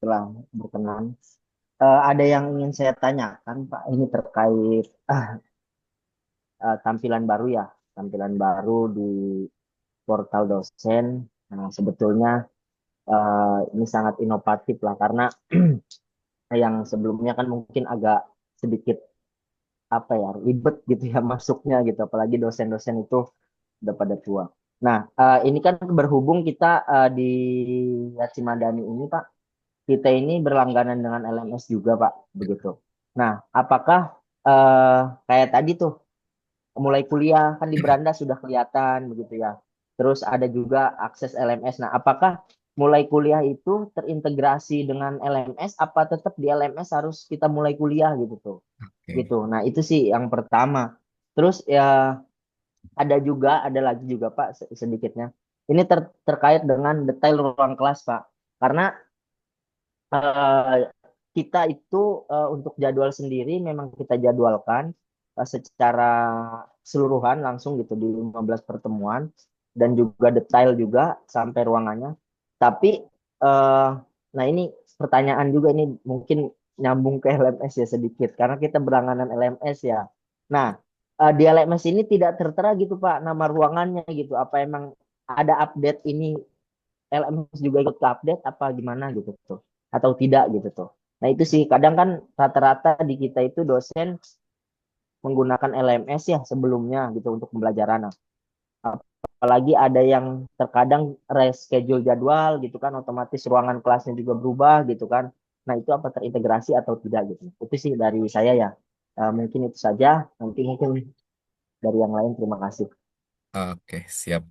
telah berkenan. Ada yang ingin saya tanyakan Pak, ini terkait tampilan baru ya, tampilan baru di portal dosen. Nah, sebetulnya ini sangat inovatif lah karena yang sebelumnya kan mungkin agak sedikit apa ya ribet gitu ya masuknya gitu, apalagi dosen-dosen itu udah pada tua. Nah, ini kan berhubung kita di Yaci Madani ini, Pak, kita ini berlangganan dengan LMS juga, Pak, begitu. Nah, apakah eh, kayak tadi tuh mulai kuliah kan di beranda sudah kelihatan begitu ya. Terus ada juga akses LMS. Nah, apakah mulai kuliah itu terintegrasi dengan LMS apa tetap di LMS harus kita mulai kuliah gitu tuh. Oke. Gitu. Nah, itu sih yang pertama. Terus ya ada juga, ada lagi juga Pak sedikitnya. Ini terkait dengan detail ruang kelas Pak. Karena eh, kita itu untuk jadwal sendiri memang kita jadwalkan secara keseluruhan langsung gitu di 15 pertemuan dan juga detail juga sampai ruangannya. Tapi eh, nah ini pertanyaan juga ini mungkin nyambung ke LMS ya sedikit karena kita berlangganan LMS ya. Nah, di LMS ini tidak tertera gitu Pak nama ruangannya gitu. Apa emang ada update ini LMS juga ikut ke update apa gimana gitu tuh atau tidak gitu tuh. Nah itu sih kadang kan rata-rata di kita itu dosen menggunakan LMS ya sebelumnya gitu untuk pembelajaran. Nah, apalagi ada yang terkadang reschedule jadwal gitu kan otomatis ruangan kelasnya juga berubah gitu kan. Nah itu apa terintegrasi atau tidak gitu. Itu sih dari saya ya. Mungkin itu saja. Nanti mungkin dari yang lain terima kasih. Oke, siap.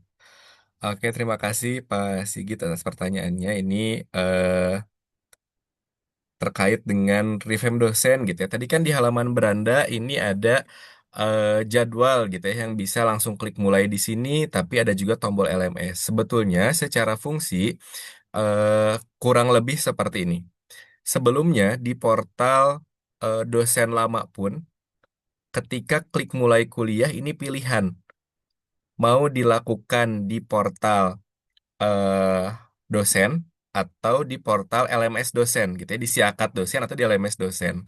Oke, terima kasih Pak Sigit atas pertanyaannya. Ini eh, terkait dengan revamp dosen gitu ya. Tadi kan di halaman beranda ini ada jadwal gitu ya yang bisa langsung klik mulai di sini, tapi ada juga tombol LMS. Sebetulnya secara fungsi eh, kurang lebih seperti ini. Sebelumnya di portal dosen lama pun, ketika klik mulai kuliah ini pilihan mau dilakukan di portal eh, dosen atau di portal LMS dosen gitu ya, di Siakat dosen atau di LMS dosen.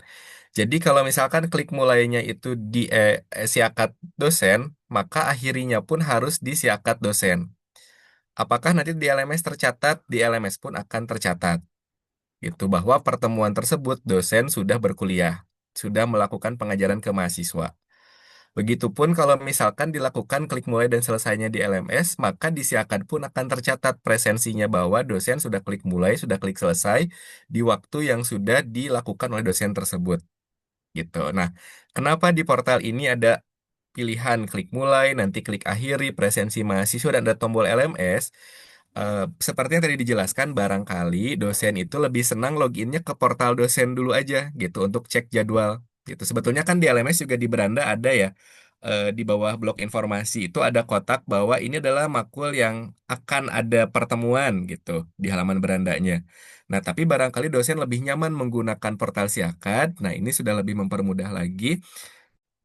Jadi kalau misalkan klik mulainya itu di Siakat dosen, maka akhirinya pun harus di Siakat dosen. Apakah nanti di LMS tercatat? Di LMS pun akan tercatat. Gitu bahwa pertemuan tersebut dosen sudah berkuliah, sudah melakukan pengajaran ke mahasiswa. Begitupun kalau misalkan dilakukan klik mulai dan selesainya di LMS, maka di Siakan pun akan tercatat presensinya bahwa dosen sudah klik mulai, sudah klik selesai di waktu yang sudah dilakukan oleh dosen tersebut. Gitu. Nah, kenapa di portal ini ada pilihan klik mulai, nanti klik akhiri, presensi mahasiswa, dan ada tombol LMS? Seperti yang tadi dijelaskan, barangkali dosen itu lebih senang loginnya ke portal dosen dulu aja gitu untuk cek jadwal gitu. Sebetulnya kan di LMS juga di beranda ada ya, di bawah blok informasi itu ada kotak bahwa ini adalah makul yang akan ada pertemuan gitu di halaman berandanya. Nah, tapi barangkali dosen lebih nyaman menggunakan portal Siakad. Nah, ini sudah lebih mempermudah lagi.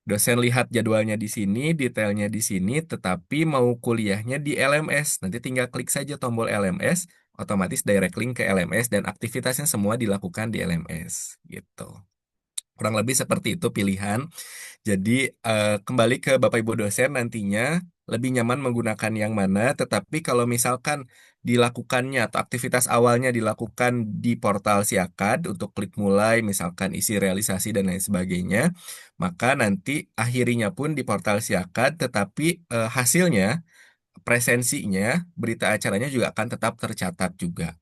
Dosen lihat jadwalnya di sini, detailnya di sini, tetapi mau kuliahnya di LMS. Nanti tinggal klik saja tombol LMS, otomatis direct link ke LMS dan aktivitasnya semua dilakukan di LMS. Gitu. Kurang lebih seperti itu pilihan. Jadi kembali ke Bapak Ibu dosen nantinya lebih nyaman menggunakan yang mana, tetapi kalau misalkan dilakukannya atau aktivitas awalnya dilakukan di portal Siakad untuk klik mulai, misalkan isi realisasi dan lain sebagainya, maka nanti akhirinya pun di portal Siakad, tetapi hasilnya, presensinya, berita acaranya juga akan tetap tercatat juga.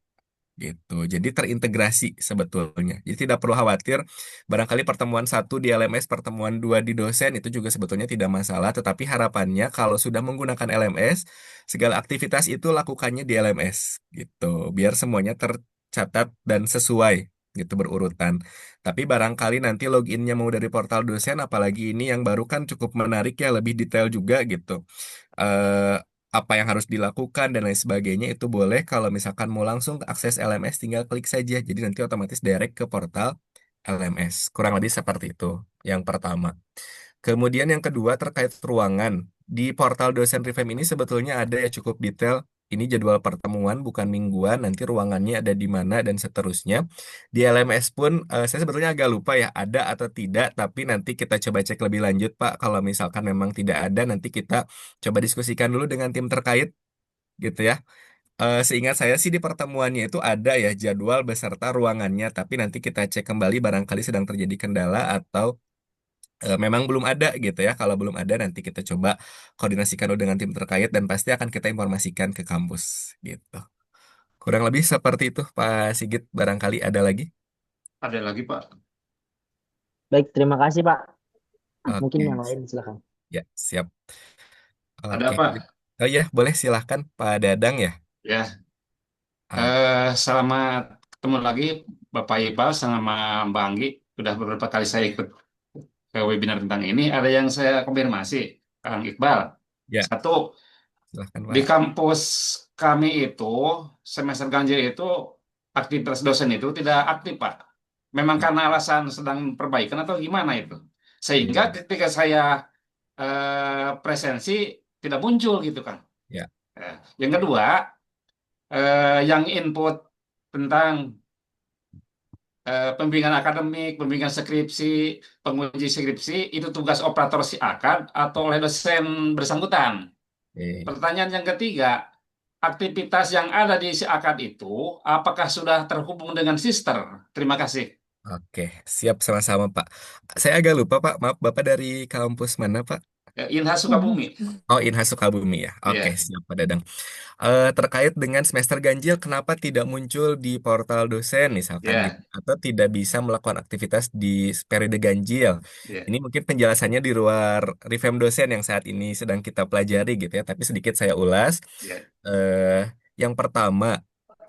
Gitu. Jadi terintegrasi sebetulnya. Jadi tidak perlu khawatir. Barangkali pertemuan satu di LMS, pertemuan dua di dosen itu juga sebetulnya tidak masalah. Tetapi harapannya kalau sudah menggunakan LMS, segala aktivitas itu lakukannya di LMS. Gitu. Biar semuanya tercatat dan sesuai gitu berurutan. Tapi barangkali nanti loginnya mau dari portal dosen, apalagi ini yang baru kan cukup menarik ya, lebih detail juga gitu. eh, Apa yang harus dilakukan dan lain sebagainya itu boleh kalau misalkan mau langsung akses LMS tinggal klik saja. Jadi nanti otomatis direct ke portal LMS. Kurang lebih seperti itu. Yang pertama. Kemudian yang kedua terkait ruangan. Di portal dosen Revamp ini sebetulnya ada ya cukup detail. Ini jadwal pertemuan bukan mingguan, nanti ruangannya ada di mana dan seterusnya. Di LMS pun saya sebetulnya agak lupa ya ada atau tidak, tapi nanti kita coba cek lebih lanjut Pak. Kalau misalkan memang tidak ada, nanti kita coba diskusikan dulu dengan tim terkait gitu ya. Seingat saya sih di pertemuannya itu ada ya jadwal beserta ruangannya, tapi nanti kita cek kembali barangkali sedang terjadi kendala atau memang belum ada gitu ya. Kalau belum ada nanti kita coba koordinasikan dulu dengan tim terkait dan pasti akan kita informasikan ke kampus gitu. Kurang lebih seperti itu Pak Sigit. Barangkali ada lagi? Ada lagi, Pak. Baik, terima kasih Pak. Mungkin Oke, yang lain silakan. ya siap. Ada, Oke. Pak. Oh ya, boleh silahkan Pak Dadang ya. Ya, Ah, selamat ketemu lagi Bapak Iqbal sama Mbak Anggi. Sudah beberapa kali saya ikut ke webinar tentang ini. Ada yang saya konfirmasi, Kang Iqbal. ya, Satu, silahkan di Pak. kampus kami itu, semester ganjil itu, aktivitas dosen itu tidak aktif, Pak. Memang karena alasan sedang perbaikan atau gimana itu? Sehingga Hmm, ketika saya presensi, tidak muncul gitu, Kang. ya, Yang kedua, yang input tentang pembimbingan akademik, pembimbingan skripsi, penguji skripsi, itu tugas operator si akad atau oleh dosen bersangkutan. oke, Pertanyaan yang ketiga, aktivitas yang ada di si akad itu, apakah sudah terhubung dengan sister? Terima kasih. oke, siap sama-sama Pak. Saya agak lupa Pak, maaf Bapak dari kampus mana Pak? Inha Sukabumi. Oh, Inha Sukabumi ya. Oke, Iya, siap Pak Dadang. Terkait dengan semester ganjil, kenapa tidak muncul di portal dosen misalkan gitu, iya, atau tidak bisa melakukan aktivitas di periode ganjil? iya, Ini mungkin penjelasannya di luar revamp dosen yang saat ini sedang kita pelajari gitu ya, tapi sedikit saya ulas. iya, Eh, yang pertama,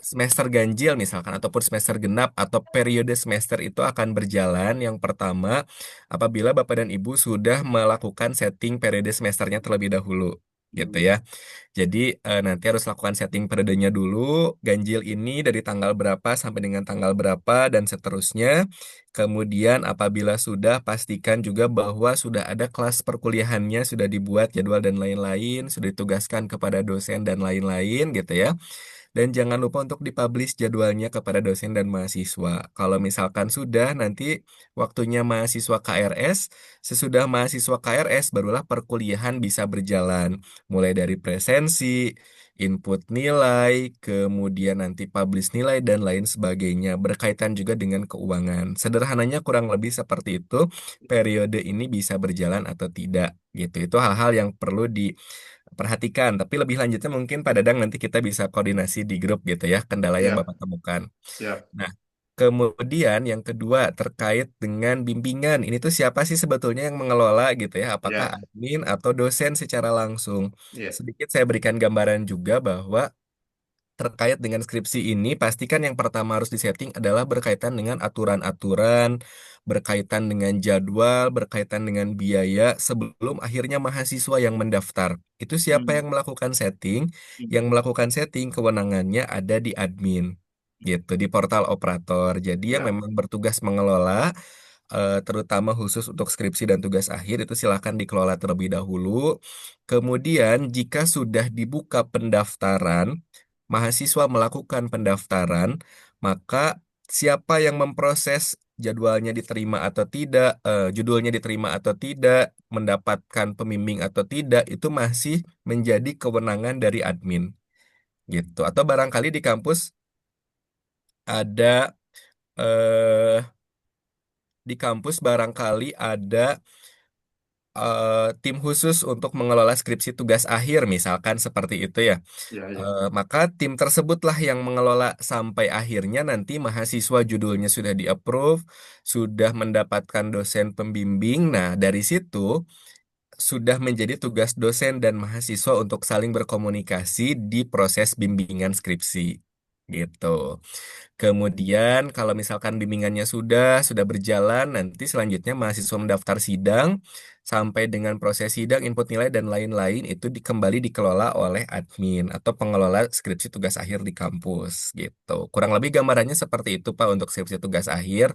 semester ganjil misalkan ataupun semester genap atau periode semester itu akan berjalan yang pertama apabila Bapak dan Ibu sudah melakukan setting periode semesternya terlebih dahulu gitu Hmm. ya. Jadi nanti harus lakukan setting periodenya dulu, ganjil ini dari tanggal berapa sampai dengan tanggal berapa dan seterusnya. Kemudian apabila sudah pastikan juga bahwa sudah ada kelas perkuliahannya, sudah dibuat jadwal dan lain-lain, sudah ditugaskan kepada dosen dan lain-lain gitu ya. Dan jangan lupa untuk dipublish jadwalnya kepada dosen dan mahasiswa. Kalau misalkan sudah, nanti waktunya mahasiswa KRS, sesudah mahasiswa KRS, barulah perkuliahan bisa berjalan. Mulai dari presensi, input nilai, kemudian nanti publish nilai, dan lain sebagainya. Berkaitan juga dengan keuangan. Sederhananya kurang lebih seperti itu, periode ini bisa berjalan atau tidak. Gitu. Itu hal-hal yang perlu perhatikan, tapi lebih lanjutnya mungkin Pak Dadang nanti kita bisa koordinasi di grup gitu ya, kendala yang Siap, Bapak temukan. siap. Nah, kemudian yang kedua terkait dengan bimbingan. Ini tuh siapa sih sebetulnya yang mengelola gitu ya? Apakah Ya, admin atau dosen secara langsung? ya. Sedikit saya berikan gambaran juga bahwa terkait dengan skripsi ini, pastikan yang pertama harus disetting adalah berkaitan dengan aturan-aturan, berkaitan dengan jadwal, berkaitan dengan biaya sebelum akhirnya mahasiswa yang mendaftar. Itu siapa Hmm. yang melakukan setting? Hmm. Yang melakukan setting kewenangannya ada di admin, gitu, di portal operator. Jadi yang Ya. memang bertugas mengelola, terutama khusus untuk skripsi dan tugas akhir itu silahkan dikelola terlebih dahulu. Kemudian jika sudah dibuka pendaftaran, mahasiswa melakukan pendaftaran, maka siapa yang memproses jadwalnya diterima atau tidak, judulnya diterima atau tidak, mendapatkan pembimbing atau tidak, itu masih menjadi kewenangan dari admin gitu. Atau barangkali di kampus ada eh, di kampus barangkali ada tim khusus untuk mengelola skripsi tugas akhir, misalkan seperti itu ya. Ya, ya. Maka tim tersebutlah yang mengelola sampai akhirnya nanti mahasiswa judulnya sudah di-approve, sudah mendapatkan dosen pembimbing. Nah, dari situ sudah menjadi tugas dosen dan mahasiswa untuk saling berkomunikasi di proses bimbingan skripsi. Gitu. Kemudian kalau misalkan bimbingannya sudah berjalan, nanti selanjutnya mahasiswa mendaftar sidang sampai dengan proses sidang, input nilai dan lain-lain itu kembali dikelola oleh admin atau pengelola skripsi tugas akhir di kampus gitu. Kurang lebih gambarannya seperti itu Pak untuk skripsi tugas akhir.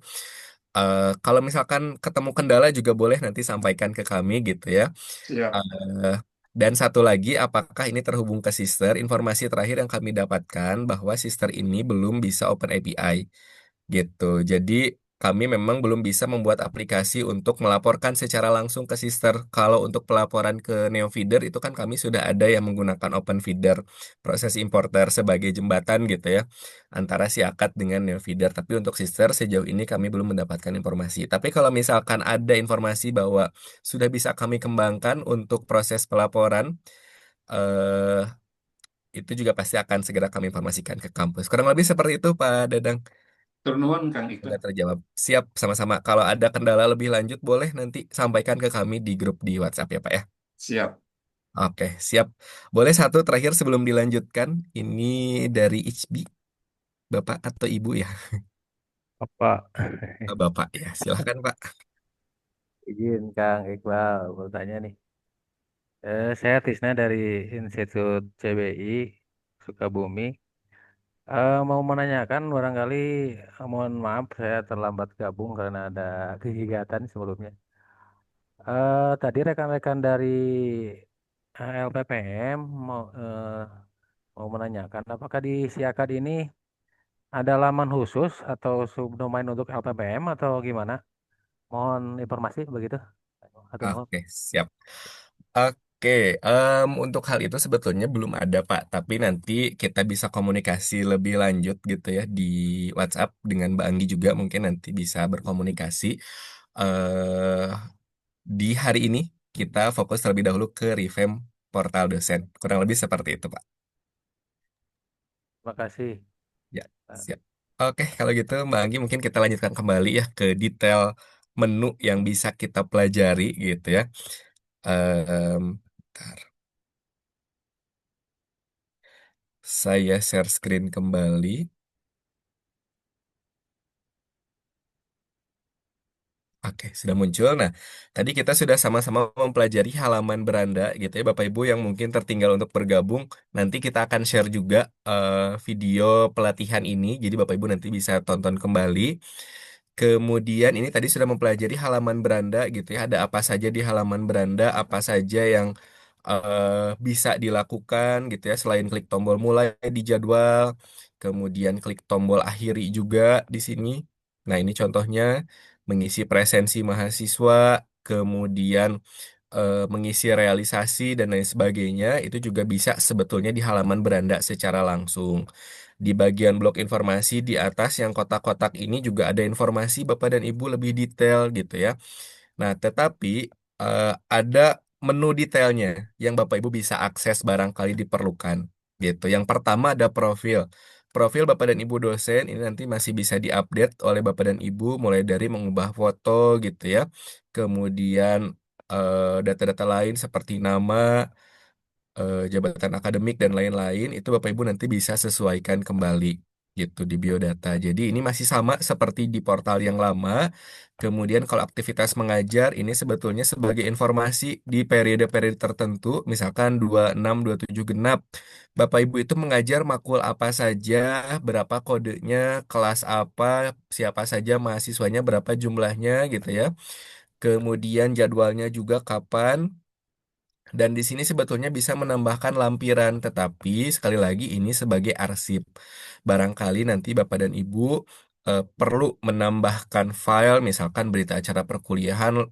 Kalau misalkan ketemu kendala juga boleh nanti sampaikan ke kami gitu ya. Siap. Eh, dan satu lagi, apakah ini terhubung ke Sister? Informasi terakhir yang kami dapatkan bahwa Sister ini belum bisa Open API gitu. Jadi kami memang belum bisa membuat aplikasi untuk melaporkan secara langsung ke Sister. Kalau untuk pelaporan ke Neofeeder itu kan kami sudah ada yang menggunakan Open Feeder, proses importer sebagai jembatan gitu ya antara si Akad dengan Neofeeder. Tapi untuk Sister sejauh ini kami belum mendapatkan informasi. Tapi kalau misalkan ada informasi bahwa sudah bisa kami kembangkan untuk proses pelaporan, eh, itu juga pasti akan segera kami informasikan ke kampus. Kurang lebih seperti itu Pak Dadang. Tur nuwun, Kang Sudah Iqbal. terjawab. Siap, sama-sama. Kalau ada kendala lebih lanjut, boleh nanti sampaikan ke kami di grup di WhatsApp ya, Pak ya. Siap. Oke, siap. Boleh satu terakhir sebelum dilanjutkan. Ini dari HB, Bapak atau Ibu ya? Apa? Bapak ya, silahkan Pak. Izin Kang Iqbal bertanya nih. Saya Tisna dari Institut CBI Sukabumi. Mau menanyakan barangkali, mohon maaf saya terlambat gabung karena ada kegiatan sebelumnya. Tadi rekan-rekan dari LPPM mau menanyakan apakah di Siakad ini ada laman khusus atau subdomain untuk LPPM atau gimana? Mohon informasi begitu. Atau nuhun. Oke, siap. Oke, untuk hal itu sebetulnya belum ada Pak, tapi nanti kita bisa komunikasi lebih lanjut gitu ya di WhatsApp dengan Mbak Anggi juga mungkin nanti bisa berkomunikasi. eh di hari ini kita fokus terlebih dahulu ke revamp portal dosen. Kurang lebih seperti itu Pak. Terima kasih. Ya, siap. Oke, kalau gitu Mbak Anggi mungkin kita lanjutkan kembali ya ke detail menu yang bisa kita pelajari gitu ya. Bentar. Saya share screen kembali. Oke, sudah muncul. Nah, tadi kita sudah sama-sama mempelajari halaman beranda gitu ya, Bapak Ibu yang mungkin tertinggal untuk bergabung. Nanti kita akan share juga video pelatihan ini, jadi Bapak Ibu nanti bisa tonton kembali. Kemudian ini tadi sudah mempelajari halaman beranda gitu ya, ada apa saja di halaman beranda, apa saja yang bisa dilakukan gitu ya, selain klik tombol mulai di jadwal, kemudian klik tombol akhiri juga di sini. Nah, ini contohnya mengisi presensi mahasiswa, kemudian mengisi realisasi dan lain sebagainya, itu juga bisa sebetulnya di halaman beranda secara langsung. Di bagian blok informasi di atas yang kotak-kotak ini juga ada informasi Bapak dan Ibu lebih detail gitu ya. Nah, tetapi ada menu detailnya yang Bapak Ibu bisa akses barangkali diperlukan gitu. Yang pertama ada profil. Profil Bapak dan Ibu dosen ini nanti masih bisa diupdate oleh Bapak dan Ibu mulai dari mengubah foto gitu ya. Kemudian data-data lain seperti nama, jabatan akademik dan lain-lain itu Bapak Ibu nanti bisa sesuaikan kembali gitu di biodata. Jadi ini masih sama seperti di portal yang lama. Kemudian kalau aktivitas mengajar ini sebetulnya sebagai informasi di periode-periode tertentu, misalkan 26, 27 genap. Bapak Ibu itu mengajar makul apa saja, berapa kodenya, kelas apa, siapa saja mahasiswanya, berapa jumlahnya gitu ya. Kemudian jadwalnya juga kapan. Dan di sini sebetulnya bisa menambahkan lampiran, tetapi sekali lagi ini sebagai arsip. Barangkali nanti Bapak dan Ibu perlu menambahkan file, misalkan berita acara perkuliahan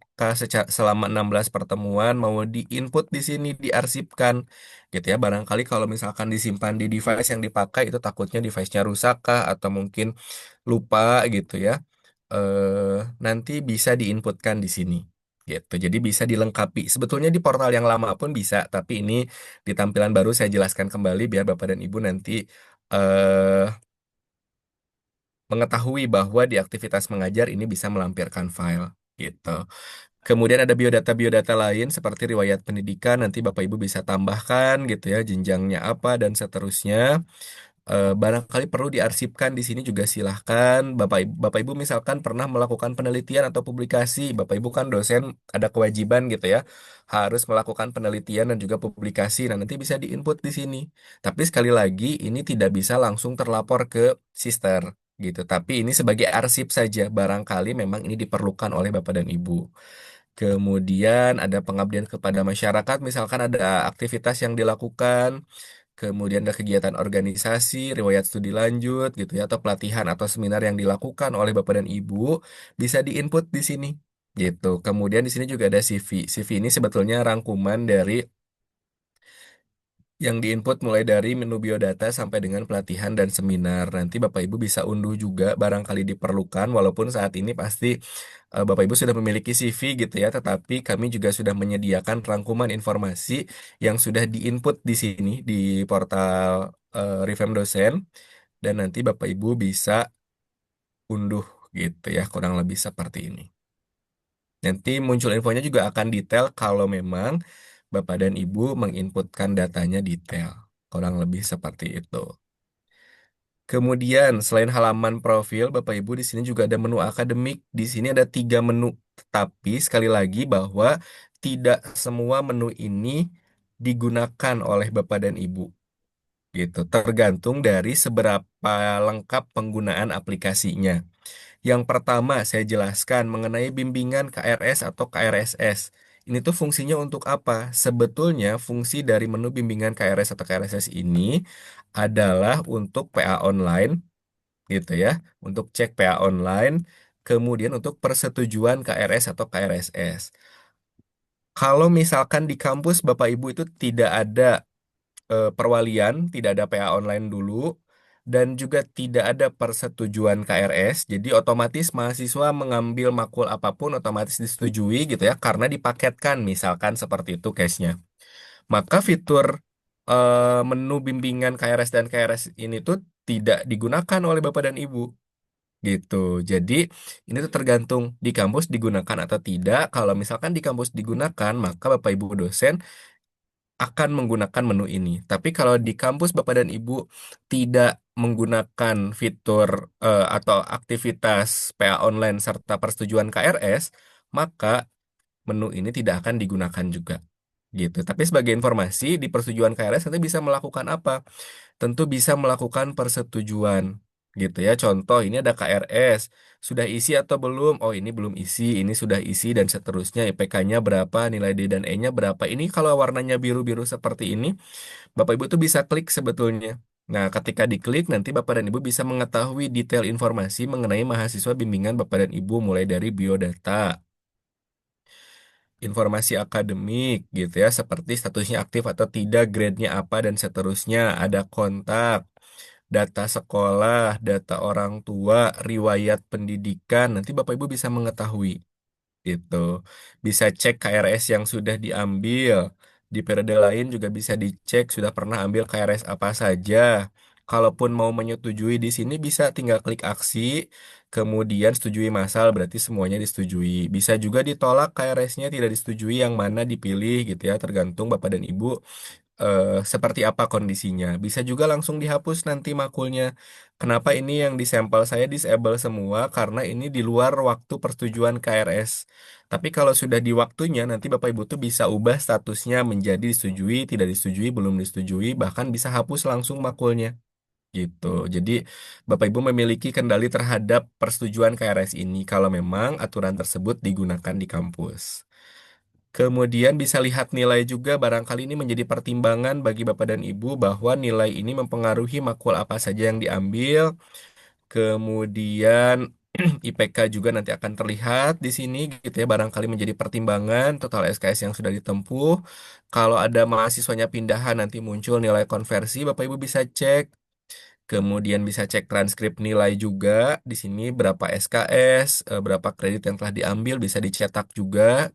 selama 16 pertemuan mau diinput di sini, diarsipkan, gitu ya. Barangkali kalau misalkan disimpan di device yang dipakai itu takutnya device-nya rusak kah atau mungkin lupa gitu ya. Nanti bisa diinputkan di sini gitu. Jadi bisa dilengkapi. Sebetulnya di portal yang lama pun bisa, tapi ini di tampilan baru saya jelaskan kembali biar Bapak dan Ibu nanti eh mengetahui bahwa di aktivitas mengajar ini bisa melampirkan file gitu. Kemudian ada biodata-biodata lain seperti riwayat pendidikan, nanti Bapak Ibu bisa tambahkan gitu ya, jenjangnya apa dan seterusnya. Barangkali perlu diarsipkan di sini juga silahkan. Bapak Ibu misalkan pernah melakukan penelitian atau publikasi, Bapak Ibu kan dosen ada kewajiban gitu ya, harus melakukan penelitian dan juga publikasi. Nah, nanti bisa diinput di sini. Tapi sekali lagi ini tidak bisa langsung terlapor ke Sister gitu. Tapi ini sebagai arsip saja. Barangkali memang ini diperlukan oleh Bapak dan Ibu. Kemudian ada pengabdian kepada masyarakat, misalkan ada aktivitas yang dilakukan. Kemudian ada kegiatan organisasi, riwayat studi lanjut gitu ya, atau pelatihan atau seminar yang dilakukan oleh Bapak dan Ibu bisa diinput di sini gitu. Kemudian di sini juga ada CV. CV ini sebetulnya rangkuman dari yang diinput mulai dari menu biodata sampai dengan pelatihan dan seminar. Nanti Bapak Ibu bisa unduh juga barangkali diperlukan, walaupun saat ini pasti Bapak Ibu sudah memiliki CV gitu ya, tetapi kami juga sudah menyediakan rangkuman informasi yang sudah diinput di sini di portal Revamp Dosen, dan nanti Bapak Ibu bisa unduh gitu ya, kurang lebih seperti ini. Nanti muncul infonya juga akan detail kalau memang Bapak dan Ibu menginputkan datanya detail. Kurang lebih seperti itu. Kemudian selain halaman profil, Bapak Ibu di sini juga ada menu akademik. Di sini ada 3 menu. Tapi sekali lagi bahwa tidak semua menu ini digunakan oleh Bapak dan Ibu. Gitu. Tergantung dari seberapa lengkap penggunaan aplikasinya. Yang pertama, saya jelaskan mengenai bimbingan KRS atau KRSS. Ini tuh fungsinya untuk apa? Sebetulnya fungsi dari menu bimbingan KRS atau KRSS ini adalah untuk PA online, gitu ya, untuk cek PA online, kemudian untuk persetujuan KRS atau KRSS. Kalau misalkan di kampus Bapak Ibu itu tidak ada perwalian, tidak ada PA online dulu, dan juga tidak ada persetujuan KRS. Jadi otomatis mahasiswa mengambil makul apapun otomatis disetujui gitu ya, karena dipaketkan misalkan seperti itu case-nya. Maka fitur menu bimbingan KRS dan KRS ini tuh tidak digunakan oleh Bapak dan Ibu gitu. Jadi ini tuh tergantung di kampus digunakan atau tidak. Kalau misalkan di kampus digunakan, maka Bapak Ibu dosen akan menggunakan menu ini. Tapi kalau di kampus Bapak dan Ibu tidak menggunakan fitur atau aktivitas PA online serta persetujuan KRS, maka menu ini tidak akan digunakan juga. Gitu. Tapi sebagai informasi, di persetujuan KRS nanti bisa melakukan apa? Tentu bisa melakukan persetujuan. Gitu ya. Contoh, ini ada KRS. Sudah isi atau belum? Oh, ini belum isi, ini sudah isi, dan seterusnya. IPK-nya berapa, nilai D dan E-nya berapa. Ini kalau warnanya biru-biru seperti ini, Bapak Ibu tuh bisa klik sebetulnya. Nah, ketika diklik, nanti Bapak dan Ibu bisa mengetahui detail informasi mengenai mahasiswa bimbingan Bapak dan Ibu, mulai dari biodata, informasi akademik gitu ya, seperti statusnya aktif atau tidak, grade-nya apa dan seterusnya, ada kontak, data sekolah, data orang tua, riwayat pendidikan, nanti Bapak Ibu bisa mengetahui gitu. Bisa cek KRS yang sudah diambil. Di periode lain juga bisa dicek sudah pernah ambil KRS apa saja. Kalaupun mau menyetujui di sini bisa tinggal klik aksi, kemudian setujui massal berarti semuanya disetujui. Bisa juga ditolak KRS-nya tidak disetujui yang mana dipilih gitu ya, tergantung Bapak dan Ibu seperti apa kondisinya. Bisa juga langsung dihapus nanti makulnya. Kenapa ini yang di sampel saya disable semua? Karena ini di luar waktu persetujuan KRS. Tapi kalau sudah di waktunya, nanti Bapak Ibu tuh bisa ubah statusnya menjadi disetujui, tidak disetujui, belum disetujui, bahkan bisa hapus langsung makulnya. Gitu. Jadi Bapak Ibu memiliki kendali terhadap persetujuan KRS ini kalau memang aturan tersebut digunakan di kampus. Kemudian bisa lihat nilai juga, barangkali ini menjadi pertimbangan bagi Bapak dan Ibu bahwa nilai ini mempengaruhi makul apa saja yang diambil. Kemudian IPK juga nanti akan terlihat di sini gitu ya, barangkali menjadi pertimbangan total SKS yang sudah ditempuh. Kalau ada mahasiswanya pindahan nanti muncul nilai konversi, Bapak Ibu bisa cek. Kemudian bisa cek transkrip nilai juga. Di sini berapa SKS, berapa kredit yang telah diambil bisa dicetak juga.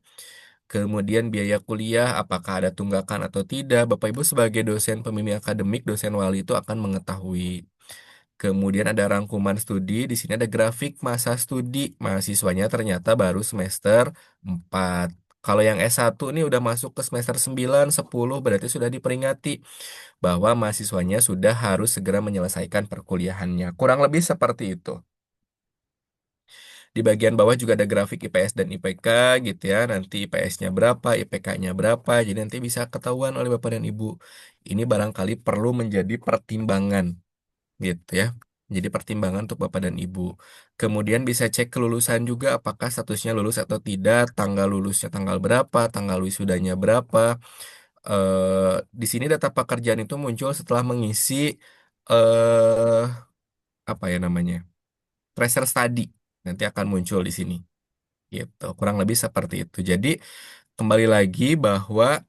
Kemudian biaya kuliah, apakah ada tunggakan atau tidak. Bapak Ibu sebagai dosen pembimbing akademik, dosen wali itu akan mengetahui. Kemudian ada rangkuman studi, di sini ada grafik masa studi. Mahasiswanya ternyata baru semester 4. Kalau yang S1 ini udah masuk ke semester 9, 10, berarti sudah diperingati bahwa mahasiswanya sudah harus segera menyelesaikan perkuliahannya. Kurang lebih seperti itu. Di bagian bawah juga ada grafik IPS dan IPK gitu ya. Nanti IPS-nya berapa, IPK-nya berapa. Jadi nanti bisa ketahuan oleh Bapak dan Ibu. Ini barangkali perlu menjadi pertimbangan gitu ya. Jadi pertimbangan untuk Bapak dan Ibu. Kemudian bisa cek kelulusan juga apakah statusnya lulus atau tidak, tanggal lulusnya tanggal berapa, tanggal wisudanya berapa. Di sini data pekerjaan itu muncul setelah mengisi eh apa ya namanya? Tracer study. Nanti akan muncul di sini. Gitu. Kurang lebih seperti itu. Jadi kembali lagi bahwa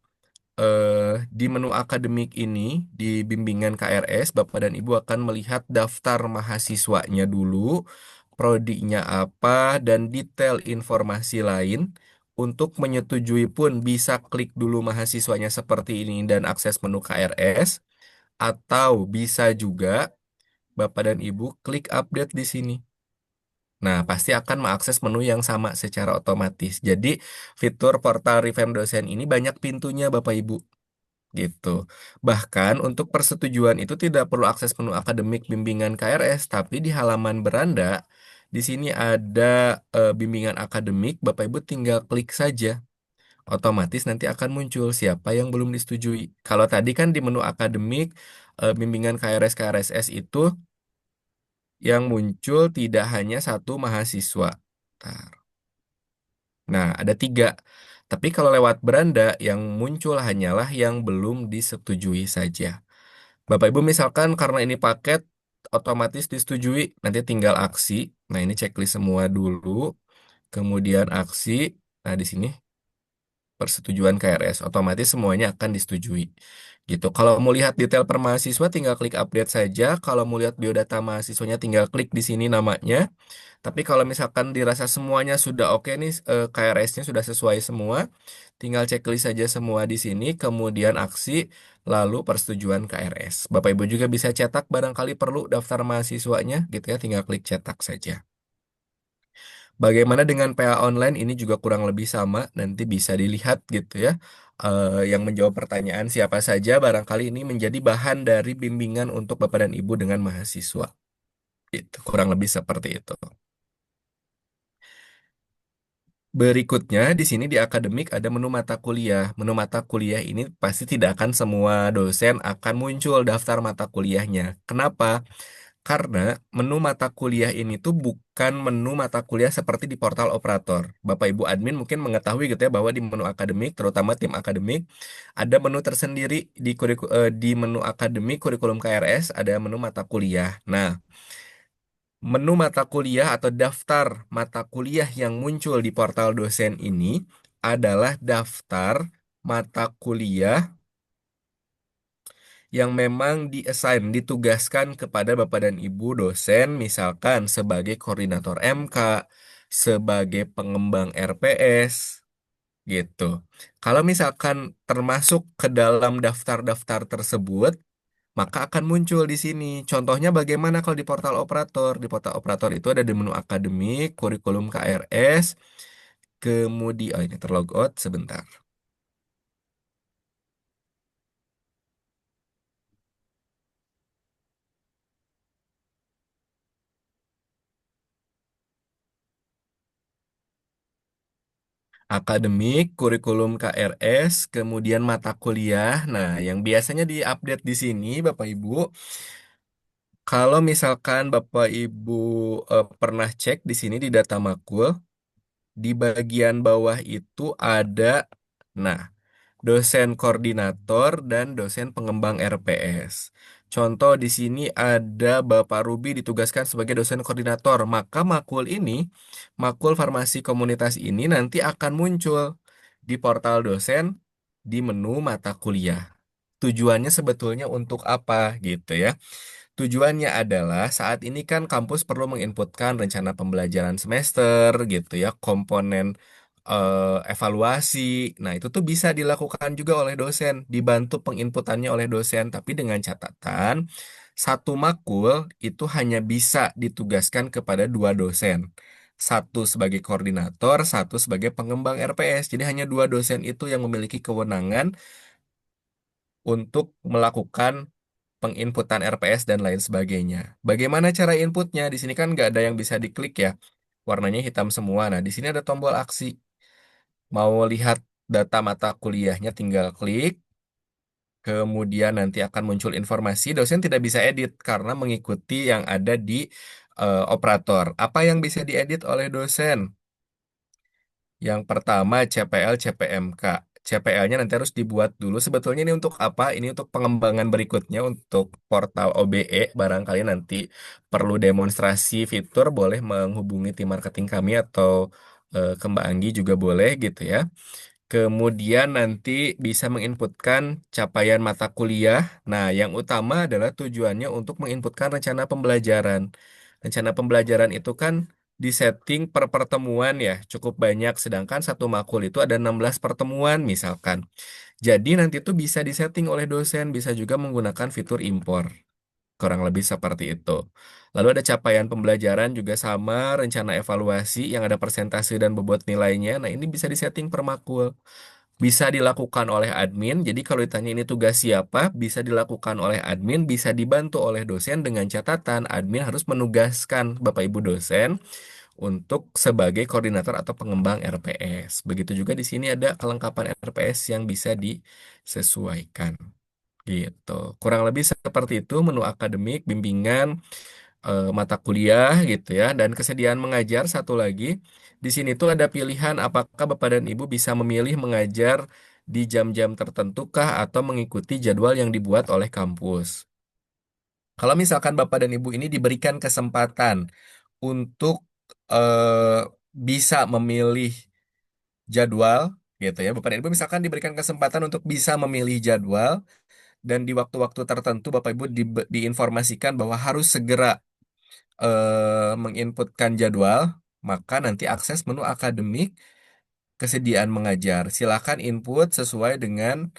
di menu akademik ini di bimbingan KRS Bapak dan Ibu akan melihat daftar mahasiswanya dulu, prodinya apa dan detail informasi lain. Untuk menyetujui pun bisa klik dulu mahasiswanya seperti ini dan akses menu KRS, atau bisa juga Bapak dan Ibu klik update di sini. Nah, pasti akan mengakses menu yang sama secara otomatis. Jadi, fitur portal revamp dosen ini banyak pintunya, Bapak Ibu. Gitu. Bahkan untuk persetujuan itu tidak perlu akses menu akademik bimbingan KRS, tapi di halaman beranda, di sini ada bimbingan akademik, Bapak Ibu tinggal klik saja. Otomatis nanti akan muncul siapa yang belum disetujui. Kalau tadi kan di menu akademik, bimbingan KRS KRSS itu yang muncul tidak hanya satu mahasiswa. Bentar. Nah, ada tiga. Tapi kalau lewat beranda, yang muncul hanyalah yang belum disetujui saja. Bapak Ibu misalkan karena ini paket, otomatis disetujui, nanti tinggal aksi. Nah, ini checklist semua dulu. Kemudian aksi. Nah, di sini persetujuan KRS, otomatis semuanya akan disetujui. Gitu. Kalau mau lihat detail per mahasiswa, tinggal klik update saja. Kalau mau lihat biodata mahasiswanya, tinggal klik di sini namanya. Tapi kalau misalkan dirasa semuanya sudah oke nih, KRS-nya sudah sesuai semua, tinggal checklist saja semua di sini, kemudian aksi, lalu persetujuan KRS. Bapak Ibu juga bisa cetak barangkali perlu daftar mahasiswanya, gitu ya, tinggal klik cetak saja. Bagaimana dengan PA online ini juga kurang lebih sama, nanti bisa dilihat gitu ya. yang menjawab pertanyaan siapa saja barangkali ini menjadi bahan dari bimbingan untuk Bapak dan Ibu dengan mahasiswa. Itu kurang lebih seperti itu. Berikutnya di sini di akademik ada menu mata kuliah. Menu mata kuliah ini pasti tidak akan semua dosen akan muncul daftar mata kuliahnya. Kenapa? Karena menu mata kuliah ini tuh bukan menu mata kuliah seperti di portal operator. Bapak Ibu admin mungkin mengetahui gitu ya bahwa di menu akademik, terutama tim akademik, ada menu tersendiri di menu akademik kurikulum KRS ada menu mata kuliah. Nah, menu mata kuliah atau daftar mata kuliah yang muncul di portal dosen ini adalah daftar mata kuliah yang memang ditugaskan kepada Bapak dan Ibu dosen, misalkan sebagai koordinator MK, sebagai pengembang RPS, gitu. Kalau misalkan termasuk ke dalam daftar-daftar tersebut, maka akan muncul di sini. Contohnya bagaimana kalau di portal operator? Di portal operator itu ada di menu akademik, kurikulum KRS, kemudian, oh ini terlogout sebentar. Akademik, kurikulum KRS, kemudian mata kuliah. Nah, yang biasanya diupdate di sini, Bapak Ibu, kalau misalkan Bapak Ibu pernah cek di sini di data makul, di bagian bawah itu ada, nah, dosen koordinator dan dosen pengembang RPS. Contoh di sini ada Bapak Ruby ditugaskan sebagai dosen koordinator, maka makul farmasi komunitas ini nanti akan muncul di portal dosen di menu mata kuliah. Tujuannya sebetulnya untuk apa gitu ya? Tujuannya adalah saat ini kan kampus perlu menginputkan rencana pembelajaran semester gitu ya, komponen evaluasi. Nah, itu tuh bisa dilakukan juga oleh dosen, dibantu penginputannya oleh dosen, tapi dengan catatan satu makul itu hanya bisa ditugaskan kepada dua dosen. Satu sebagai koordinator, satu sebagai pengembang RPS. Jadi hanya dua dosen itu yang memiliki kewenangan untuk melakukan penginputan RPS dan lain sebagainya. Bagaimana cara inputnya? Di sini kan nggak ada yang bisa diklik ya. Warnanya hitam semua. Nah, di sini ada tombol aksi. Mau lihat data mata kuliahnya tinggal klik. Kemudian nanti akan muncul informasi. Dosen tidak bisa edit karena mengikuti yang ada di operator. Apa yang bisa diedit oleh dosen? Yang pertama CPL CPMK. CPL-nya nanti harus dibuat dulu. Sebetulnya ini untuk apa? Ini untuk pengembangan berikutnya untuk portal OBE. Barangkali nanti perlu demonstrasi fitur, boleh menghubungi tim marketing kami atau ke Mbak Anggi juga boleh gitu ya. Kemudian nanti bisa menginputkan capaian mata kuliah. Nah, yang utama adalah tujuannya untuk menginputkan rencana pembelajaran. Rencana pembelajaran itu kan disetting per pertemuan ya, cukup banyak. Sedangkan satu makul itu ada 16 pertemuan misalkan. Jadi nanti itu bisa disetting oleh dosen, bisa juga menggunakan fitur impor. Kurang lebih seperti itu. Lalu ada capaian pembelajaran juga sama, rencana evaluasi yang ada persentase dan bobot nilainya. Nah, ini bisa disetting per makul. Bisa dilakukan oleh admin. Jadi kalau ditanya ini tugas siapa, bisa dilakukan oleh admin, bisa dibantu oleh dosen dengan catatan admin harus menugaskan Bapak Ibu dosen untuk sebagai koordinator atau pengembang RPS. Begitu juga di sini ada kelengkapan RPS yang bisa disesuaikan. Gitu. Kurang lebih seperti itu menu akademik, bimbingan, mata kuliah gitu ya, dan kesediaan mengajar satu lagi. Di sini tuh ada pilihan apakah Bapak dan Ibu bisa memilih mengajar di jam-jam tertentu kah atau mengikuti jadwal yang dibuat oleh kampus. Kalau misalkan Bapak dan Ibu ini diberikan kesempatan untuk eh, bisa memilih jadwal gitu ya, Bapak dan Ibu misalkan diberikan kesempatan untuk bisa memilih jadwal dan di waktu-waktu tertentu Bapak Ibu diinformasikan bahwa harus segera menginputkan jadwal, maka nanti akses menu akademik kesediaan mengajar. Silakan input sesuai dengan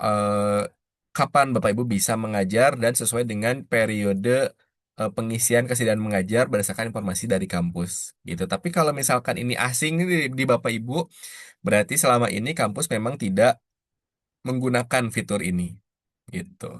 eh, kapan Bapak Ibu bisa mengajar dan sesuai dengan periode pengisian kesediaan mengajar berdasarkan informasi dari kampus gitu. Tapi kalau misalkan ini asing di Bapak Ibu, berarti selama ini kampus memang tidak menggunakan fitur ini. Gitu.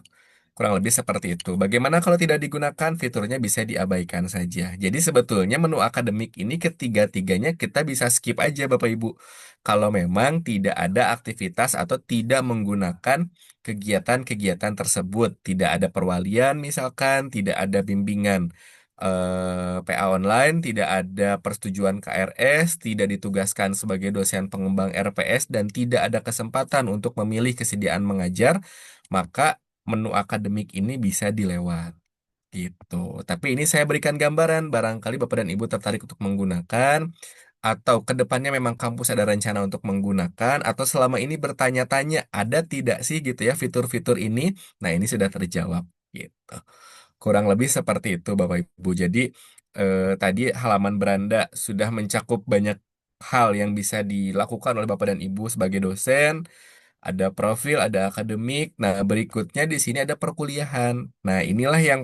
Kurang lebih seperti itu. Bagaimana kalau tidak digunakan, fiturnya bisa diabaikan saja. Jadi sebetulnya menu akademik ini ketiga-tiganya kita bisa skip aja Bapak Ibu. Kalau memang tidak ada aktivitas atau tidak menggunakan kegiatan-kegiatan tersebut. Tidak ada perwalian misalkan, tidak ada bimbingan PA online, tidak ada persetujuan KRS, tidak ditugaskan sebagai dosen pengembang RPS, dan tidak ada kesempatan untuk memilih kesediaan mengajar, maka menu akademik ini bisa dilewat gitu. Tapi ini saya berikan gambaran, barangkali Bapak dan Ibu tertarik untuk menggunakan, atau ke depannya memang kampus ada rencana untuk menggunakan, atau selama ini bertanya-tanya ada tidak sih gitu ya fitur-fitur ini. Nah, ini sudah terjawab gitu. Kurang lebih seperti itu Bapak Ibu. Jadi tadi halaman beranda sudah mencakup banyak hal yang bisa dilakukan oleh Bapak dan Ibu sebagai dosen. Ada profil, ada akademik. Nah, berikutnya di sini ada perkuliahan. Nah, inilah yang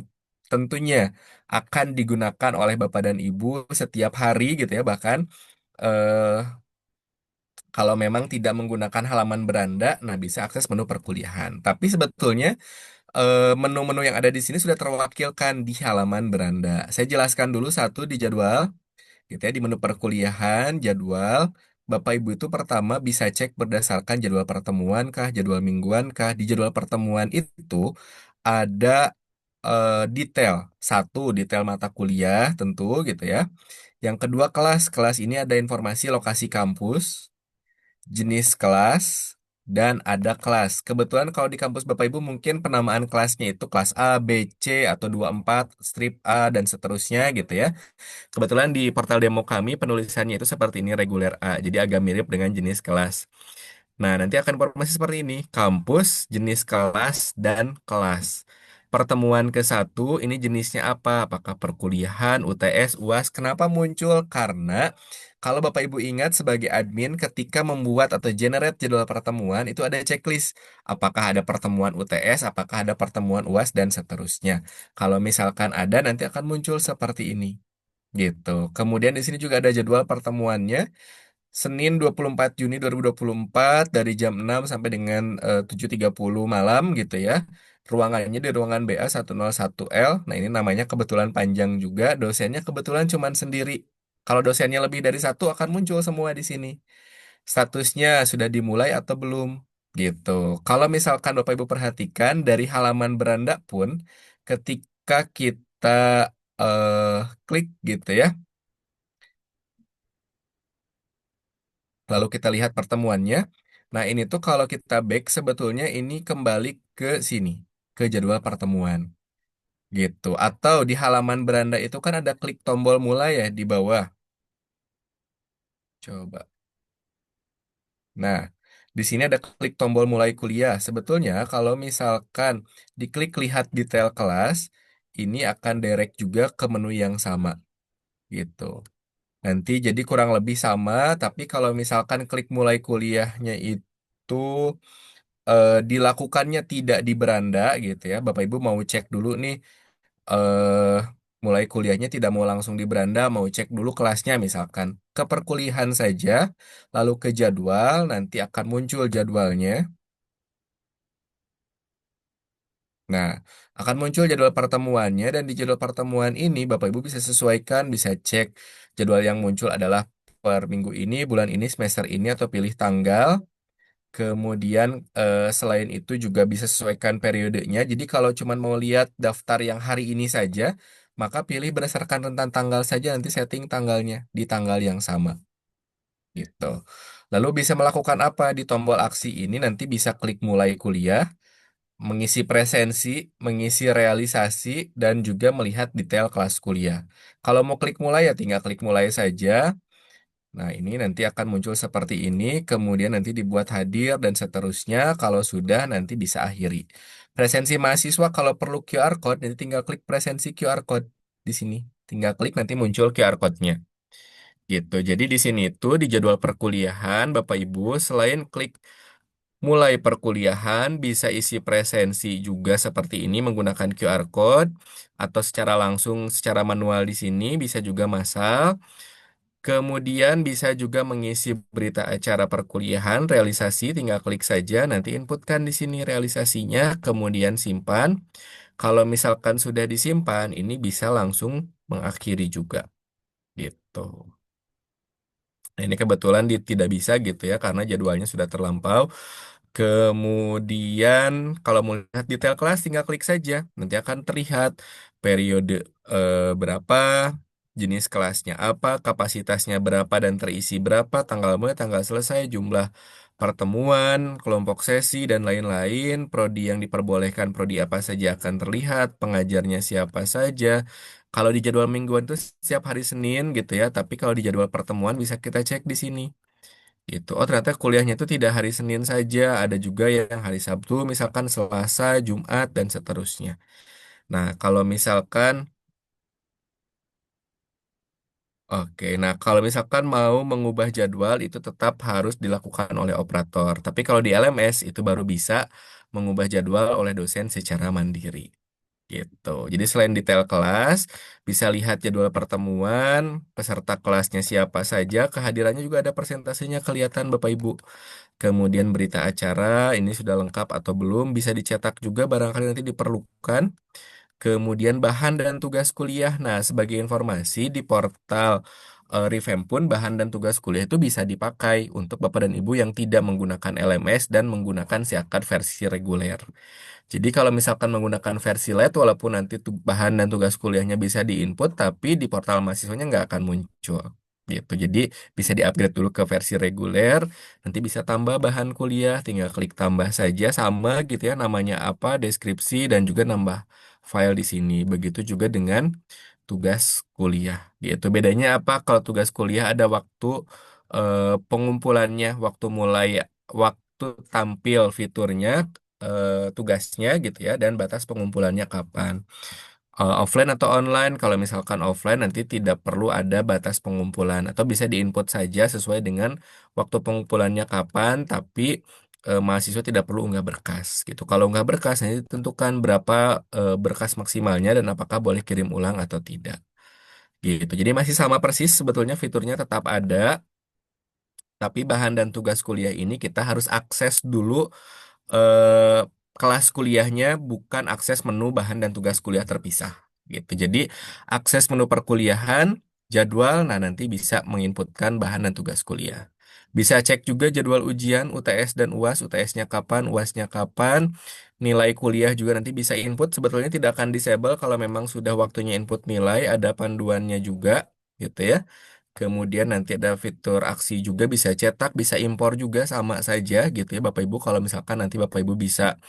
tentunya akan digunakan oleh Bapak dan Ibu setiap hari gitu ya. Bahkan eh, kalau memang tidak menggunakan halaman beranda, nah bisa akses menu perkuliahan. Tapi sebetulnya menu-menu yang ada di sini sudah terwakilkan di halaman beranda. Saya jelaskan dulu satu di jadwal. Gitu ya, di menu perkuliahan, jadwal, Bapak Ibu itu pertama bisa cek berdasarkan jadwal pertemuan kah, jadwal mingguan kah. Di jadwal pertemuan itu ada detail. Satu, detail mata kuliah tentu gitu ya. Yang kedua, kelas. Kelas ini ada informasi lokasi kampus, jenis kelas, dan ada kelas. Kebetulan kalau di kampus Bapak Ibu mungkin penamaan kelasnya itu kelas A, B, C, atau 24 strip A, dan seterusnya gitu ya. Kebetulan di portal demo kami penulisannya itu seperti ini reguler A, jadi agak mirip dengan jenis kelas. Nah, nanti akan informasi seperti ini, kampus, jenis kelas, dan kelas. Pertemuan ke satu, ini jenisnya apa? Apakah perkuliahan, UTS, UAS? Kenapa muncul? Karena kalau Bapak Ibu ingat sebagai admin ketika membuat atau generate jadwal pertemuan itu ada checklist. Apakah ada pertemuan UTS, apakah ada pertemuan UAS, dan seterusnya. Kalau misalkan ada, nanti akan muncul seperti ini. Gitu. Kemudian di sini juga ada jadwal pertemuannya. Senin 24 Juni 2024 dari jam 6 sampai dengan 7.30 malam gitu ya. Ruangannya di ruangan BA 101L. Nah, ini namanya kebetulan panjang juga. Dosennya kebetulan cuman sendiri. Kalau dosennya lebih dari satu akan muncul semua di sini. Statusnya sudah dimulai atau belum gitu. Kalau misalkan Bapak Ibu perhatikan dari halaman beranda pun ketika kita eh, klik gitu ya. Lalu kita lihat pertemuannya. Nah, ini tuh kalau kita back sebetulnya ini kembali ke sini, ke jadwal pertemuan gitu. Atau di halaman beranda itu kan ada klik tombol mulai ya di bawah. Coba. Nah, di sini ada klik tombol mulai kuliah. Sebetulnya kalau misalkan diklik lihat detail kelas, ini akan direct juga ke menu yang sama gitu. Nanti jadi kurang lebih sama, tapi kalau misalkan klik mulai kuliahnya itu dilakukannya tidak di beranda gitu ya. Bapak Ibu mau cek dulu nih eh mulai kuliahnya tidak mau langsung di beranda, mau cek dulu kelasnya misalkan. Ke perkuliahan saja, lalu ke jadwal, nanti akan muncul jadwalnya. Nah, akan muncul jadwal pertemuannya dan di jadwal pertemuan ini Bapak Ibu bisa sesuaikan, bisa cek jadwal yang muncul adalah per minggu ini, bulan ini, semester ini atau pilih tanggal. Kemudian selain itu juga bisa sesuaikan periodenya. Jadi kalau cuma mau lihat daftar yang hari ini saja, maka pilih berdasarkan rentan tanggal saja nanti setting tanggalnya di tanggal yang sama gitu. Lalu bisa melakukan apa di tombol aksi ini nanti bisa klik mulai kuliah, mengisi presensi, mengisi realisasi dan juga melihat detail kelas kuliah. Kalau mau klik mulai ya tinggal klik mulai saja. Nah, ini nanti akan muncul seperti ini, kemudian nanti dibuat hadir dan seterusnya. Kalau sudah, nanti bisa akhiri. Presensi mahasiswa kalau perlu QR code, nanti tinggal klik presensi QR code di sini. Tinggal klik nanti muncul QR code-nya. Gitu. Jadi di sini itu di jadwal perkuliahan, Bapak Ibu, selain klik mulai perkuliahan, bisa isi presensi juga seperti ini menggunakan QR code atau secara langsung, secara manual di sini bisa juga massal. Kemudian bisa juga mengisi berita acara perkuliahan, realisasi, tinggal klik saja, nanti inputkan di sini realisasinya, kemudian simpan. Kalau misalkan sudah disimpan, ini bisa langsung mengakhiri juga, gitu. Nah, ini kebetulan tidak bisa gitu ya, karena jadwalnya sudah terlampau. Kemudian kalau mau lihat detail kelas tinggal klik saja. Nanti akan terlihat periode berapa, jenis kelasnya apa, kapasitasnya berapa dan terisi berapa, tanggal mulai, tanggal selesai, jumlah pertemuan, kelompok sesi dan lain-lain, prodi yang diperbolehkan, prodi apa saja akan terlihat, pengajarnya siapa saja. Kalau di jadwal mingguan itu setiap hari Senin gitu ya, tapi kalau di jadwal pertemuan bisa kita cek di sini. Gitu. Oh, ternyata kuliahnya itu tidak hari Senin saja, ada juga yang hari Sabtu, misalkan Selasa, Jumat, dan seterusnya. Nah, kalau misalkan, oke, nah kalau misalkan mau mengubah jadwal itu tetap harus dilakukan oleh operator. Tapi kalau di LMS itu baru bisa mengubah jadwal oleh dosen secara mandiri. Gitu. Jadi selain detail kelas, bisa lihat jadwal pertemuan, peserta kelasnya siapa saja, kehadirannya juga ada persentasenya kelihatan Bapak Ibu. Kemudian berita acara, ini sudah lengkap atau belum, bisa dicetak juga barangkali nanti diperlukan. Kemudian bahan dan tugas kuliah. Nah, sebagai informasi di portal Revamp pun bahan dan tugas kuliah itu bisa dipakai untuk Bapak dan Ibu yang tidak menggunakan LMS dan menggunakan siakat versi reguler. Jadi kalau misalkan menggunakan versi light, walaupun nanti bahan dan tugas kuliahnya bisa diinput, tapi di portal mahasiswanya nggak akan muncul. Gitu. Jadi bisa di-upgrade dulu ke versi reguler, nanti bisa tambah bahan kuliah, tinggal klik tambah saja sama gitu ya, namanya apa, deskripsi, dan juga nambah file di sini. Begitu juga dengan tugas kuliah. Gitu. Bedanya apa? Kalau tugas kuliah ada waktu pengumpulannya, waktu mulai, waktu tampil fiturnya, tugasnya gitu ya, dan batas pengumpulannya kapan. Offline atau online, kalau misalkan offline nanti tidak perlu ada batas pengumpulan atau bisa diinput saja sesuai dengan waktu pengumpulannya kapan, tapi mahasiswa tidak perlu unggah berkas gitu. Kalau unggah berkas nanti ditentukan berapa berkas maksimalnya dan apakah boleh kirim ulang atau tidak gitu. Jadi masih sama persis sebetulnya, fiturnya tetap ada, tapi bahan dan tugas kuliah ini kita harus akses dulu eh, kelas kuliahnya, bukan akses menu bahan dan tugas kuliah terpisah gitu. Jadi akses menu perkuliahan, jadwal, nah nanti bisa menginputkan bahan dan tugas kuliah. Bisa cek juga jadwal ujian UTS dan UAS, UTS-nya kapan, UAS-nya kapan. Nilai kuliah juga nanti bisa input. Sebetulnya tidak akan disable kalau memang sudah waktunya input nilai, ada panduannya juga gitu ya. Kemudian nanti ada fitur aksi juga, bisa cetak, bisa impor juga sama saja gitu ya Bapak Ibu. Kalau misalkan nanti Bapak Ibu bisa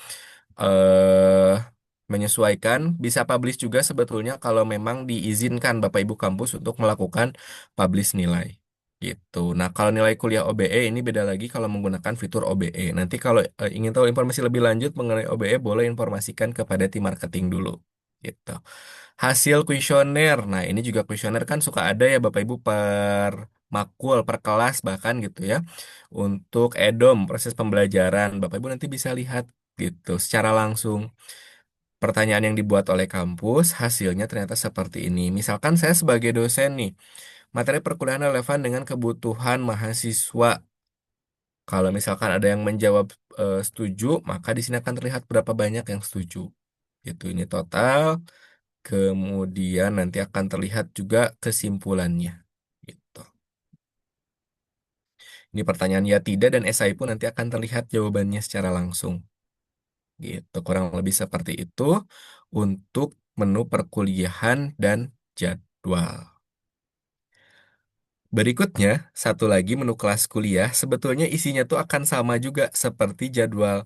eh menyesuaikan, bisa publish juga sebetulnya kalau memang diizinkan Bapak Ibu kampus untuk melakukan publish nilai. Gitu. Nah, kalau nilai kuliah OBE ini beda lagi kalau menggunakan fitur OBE. Nanti kalau ingin tahu informasi lebih lanjut mengenai OBE, boleh informasikan kepada tim marketing dulu. Gitu. Hasil kuesioner. Nah, ini juga kuesioner kan suka ada ya Bapak Ibu per makul, per kelas bahkan gitu ya. Untuk EDOM, proses pembelajaran, Bapak Ibu nanti bisa lihat gitu secara langsung. Pertanyaan yang dibuat oleh kampus, hasilnya ternyata seperti ini. Misalkan saya sebagai dosen nih, materi perkuliahan relevan dengan kebutuhan mahasiswa. Kalau misalkan ada yang menjawab setuju, maka di sini akan terlihat berapa banyak yang setuju. Itu ini total. Kemudian nanti akan terlihat juga kesimpulannya. Gitu. Ini pertanyaan ya tidak dan esai pun nanti akan terlihat jawabannya secara langsung. Gitu. Kurang lebih seperti itu untuk menu perkuliahan dan jadwal. Berikutnya, satu lagi menu kelas kuliah. Sebetulnya isinya tuh akan sama juga seperti jadwal.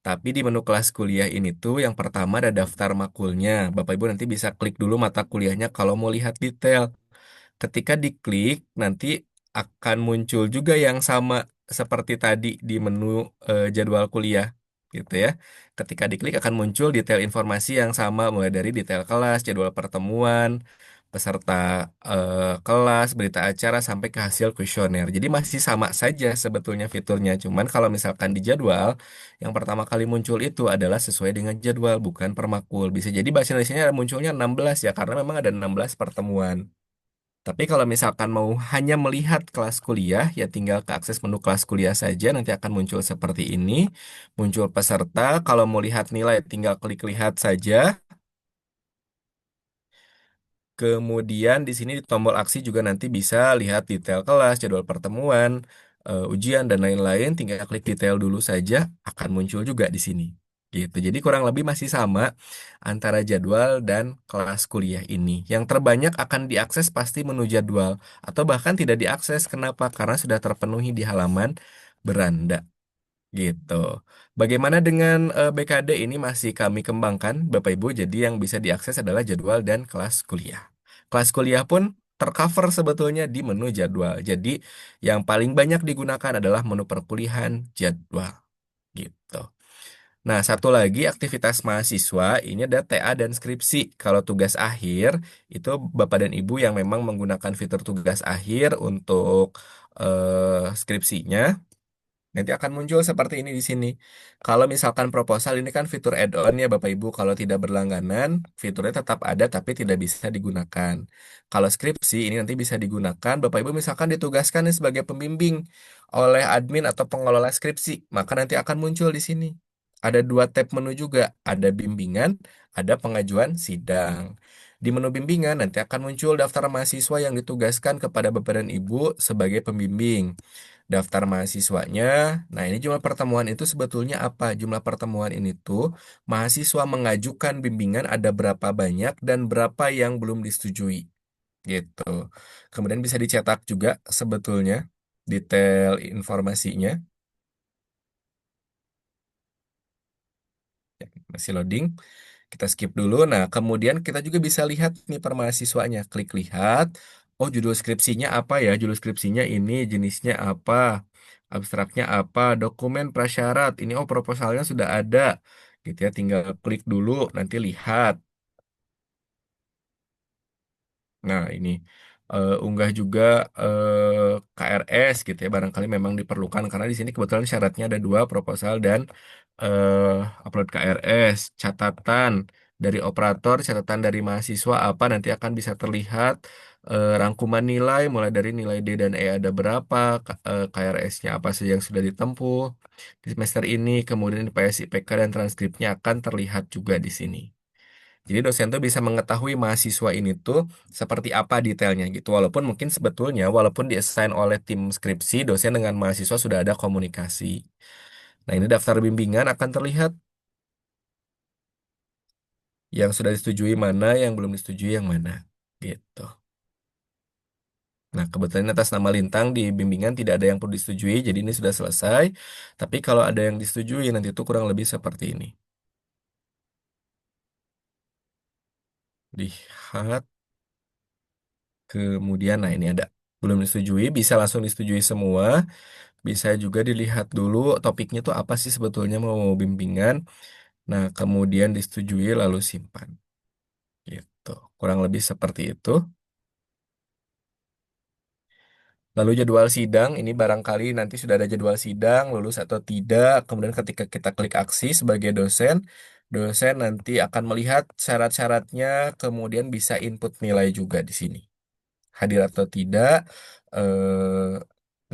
Tapi di menu kelas kuliah ini tuh yang pertama ada daftar makulnya. Bapak Ibu nanti bisa klik dulu mata kuliahnya kalau mau lihat detail. Ketika diklik, nanti akan muncul juga yang sama seperti tadi di menu jadwal kuliah, gitu ya. Ketika diklik akan muncul detail informasi yang sama, mulai dari detail kelas, jadwal pertemuan, peserta kelas, berita acara, sampai ke hasil kuesioner. Jadi masih sama saja sebetulnya fiturnya. Cuman kalau misalkan di jadwal, yang pertama kali muncul itu adalah sesuai dengan jadwal, bukan per makul. Bisa jadi bahasa Indonesianya munculnya 16 ya, karena memang ada 16 pertemuan. Tapi kalau misalkan mau hanya melihat kelas kuliah, ya tinggal ke akses menu kelas kuliah saja, nanti akan muncul seperti ini. Muncul peserta, kalau mau lihat nilai tinggal klik lihat saja. Kemudian di sini di tombol aksi juga nanti bisa lihat detail kelas, jadwal pertemuan, ujian dan lain-lain. Tinggal klik detail dulu saja, akan muncul juga di sini. Gitu. Jadi kurang lebih masih sama antara jadwal dan kelas kuliah ini. Yang terbanyak akan diakses pasti menu jadwal atau bahkan tidak diakses. Kenapa? Karena sudah terpenuhi di halaman beranda. Gitu. Bagaimana dengan BKD ini masih kami kembangkan, Bapak Ibu. Jadi yang bisa diakses adalah jadwal dan kelas kuliah. Kelas kuliah pun tercover sebetulnya di menu jadwal. Jadi yang paling banyak digunakan adalah menu perkuliahan jadwal. Gitu. Nah, satu lagi aktivitas mahasiswa ini ada TA dan skripsi. Kalau tugas akhir itu Bapak dan Ibu yang memang menggunakan fitur tugas akhir untuk skripsinya. Nanti akan muncul seperti ini di sini. Kalau misalkan proposal ini kan fitur add-on ya Bapak Ibu. Kalau tidak berlangganan, fiturnya tetap ada tapi tidak bisa digunakan. Kalau skripsi ini nanti bisa digunakan. Bapak Ibu misalkan ditugaskan nih sebagai pembimbing oleh admin atau pengelola skripsi, maka nanti akan muncul di sini. Ada dua tab menu juga. Ada bimbingan, ada pengajuan sidang. Di menu bimbingan nanti akan muncul daftar mahasiswa yang ditugaskan kepada Bapak dan Ibu sebagai pembimbing daftar mahasiswanya. Nah, ini jumlah pertemuan itu sebetulnya apa? Jumlah pertemuan ini tuh mahasiswa mengajukan bimbingan ada berapa banyak dan berapa yang belum disetujui gitu. Kemudian bisa dicetak juga sebetulnya detail informasinya. Ya, masih loading. Kita skip dulu. Nah, kemudian kita juga bisa lihat nih per mahasiswanya. Klik lihat. Oh, judul skripsinya apa ya? Judul skripsinya ini jenisnya apa? Abstraknya apa? Dokumen prasyarat. Ini oh proposalnya sudah ada. Gitu ya, tinggal klik dulu nanti lihat. Nah, ini unggah juga KRS gitu ya, barangkali memang diperlukan karena di sini kebetulan syaratnya ada dua proposal dan upload KRS, catatan dari operator, catatan dari mahasiswa apa nanti akan bisa terlihat rangkuman nilai mulai dari nilai D dan E ada berapa, KRS-nya apa saja yang sudah ditempuh di semester ini, kemudian PSI, PK dan transkripnya akan terlihat juga di sini. Jadi dosen tuh bisa mengetahui mahasiswa ini tuh seperti apa detailnya gitu. Walaupun mungkin sebetulnya walaupun diassign oleh tim skripsi, dosen dengan mahasiswa sudah ada komunikasi. Nah, ini daftar bimbingan akan terlihat yang sudah disetujui mana, yang belum disetujui yang mana. Gitu. Nah, kebetulan atas nama Lintang di bimbingan tidak ada yang perlu disetujui, jadi ini sudah selesai. Tapi kalau ada yang disetujui nanti itu kurang lebih seperti ini. Lihat. Kemudian, nah ini ada belum disetujui, bisa langsung disetujui semua. Bisa juga dilihat dulu topiknya tuh apa sih sebetulnya mau bimbingan. Nah, kemudian disetujui lalu simpan. Gitu. Kurang lebih seperti itu. Lalu jadwal sidang, ini barangkali nanti sudah ada jadwal sidang, lulus atau tidak. Kemudian ketika kita klik aksi sebagai dosen, dosen nanti akan melihat syarat-syaratnya, kemudian bisa input nilai juga di sini. Hadir atau tidak, eh,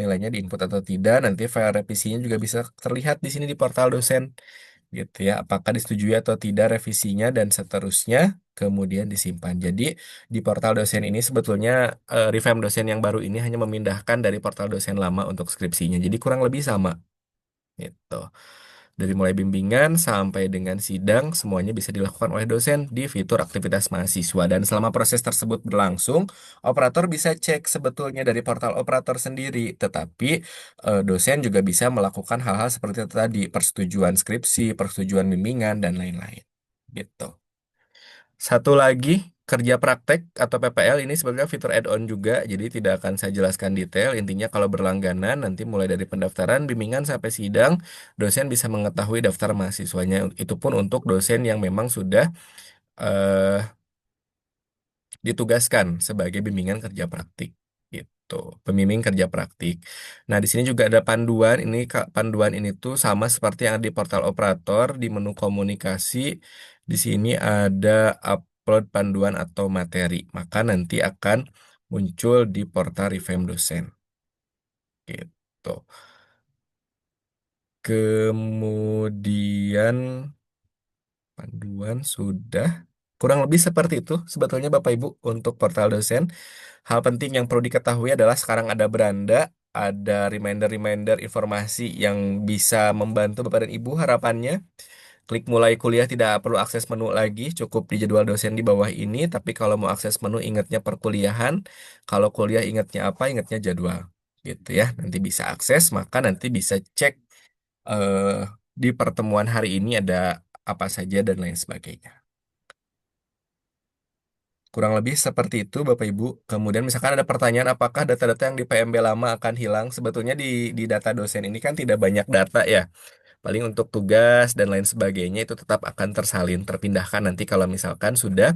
nilainya diinput atau tidak, nanti file revisinya juga bisa terlihat di sini di portal dosen, gitu ya. Apakah disetujui atau tidak revisinya dan seterusnya, kemudian disimpan. Jadi di portal dosen ini sebetulnya revamp dosen yang baru ini hanya memindahkan dari portal dosen lama untuk skripsinya. Jadi kurang lebih sama, gitu. Dari mulai bimbingan sampai dengan sidang, semuanya bisa dilakukan oleh dosen di fitur aktivitas mahasiswa. Dan selama proses tersebut berlangsung, operator bisa cek sebetulnya dari portal operator sendiri. Tetapi dosen juga bisa melakukan hal-hal seperti itu tadi, persetujuan skripsi, persetujuan bimbingan, dan lain-lain. Gitu. Satu lagi, kerja praktek atau PPL ini sebenarnya fitur add-on juga, jadi tidak akan saya jelaskan detail. Intinya kalau berlangganan, nanti mulai dari pendaftaran, bimbingan sampai sidang, dosen bisa mengetahui daftar mahasiswanya. Itu pun untuk dosen yang memang sudah eh, ditugaskan sebagai bimbingan kerja praktik. Gitu, pembimbing kerja praktik. Nah, di sini juga ada panduan. Ini panduan ini tuh sama seperti yang ada di portal operator di menu komunikasi. Di sini ada upload panduan atau materi. Maka nanti akan muncul di portal Revamp Dosen gitu. Kemudian panduan sudah kurang lebih seperti itu sebetulnya Bapak Ibu untuk portal dosen. Hal penting yang perlu diketahui adalah sekarang ada beranda, ada reminder-reminder informasi yang bisa membantu Bapak dan Ibu harapannya. Klik mulai kuliah tidak perlu akses menu lagi, cukup di jadwal dosen di bawah ini. Tapi kalau mau akses menu ingatnya perkuliahan, kalau kuliah ingatnya apa? Ingatnya jadwal. Gitu ya. Nanti bisa akses, maka nanti bisa cek eh, di pertemuan hari ini ada apa saja dan lain sebagainya. Kurang lebih seperti itu Bapak Ibu. Kemudian misalkan ada pertanyaan apakah data-data yang di PMB lama akan hilang? Sebetulnya di data dosen ini kan tidak banyak data ya. Paling untuk tugas dan lain sebagainya itu tetap akan tersalin, terpindahkan nanti kalau misalkan sudah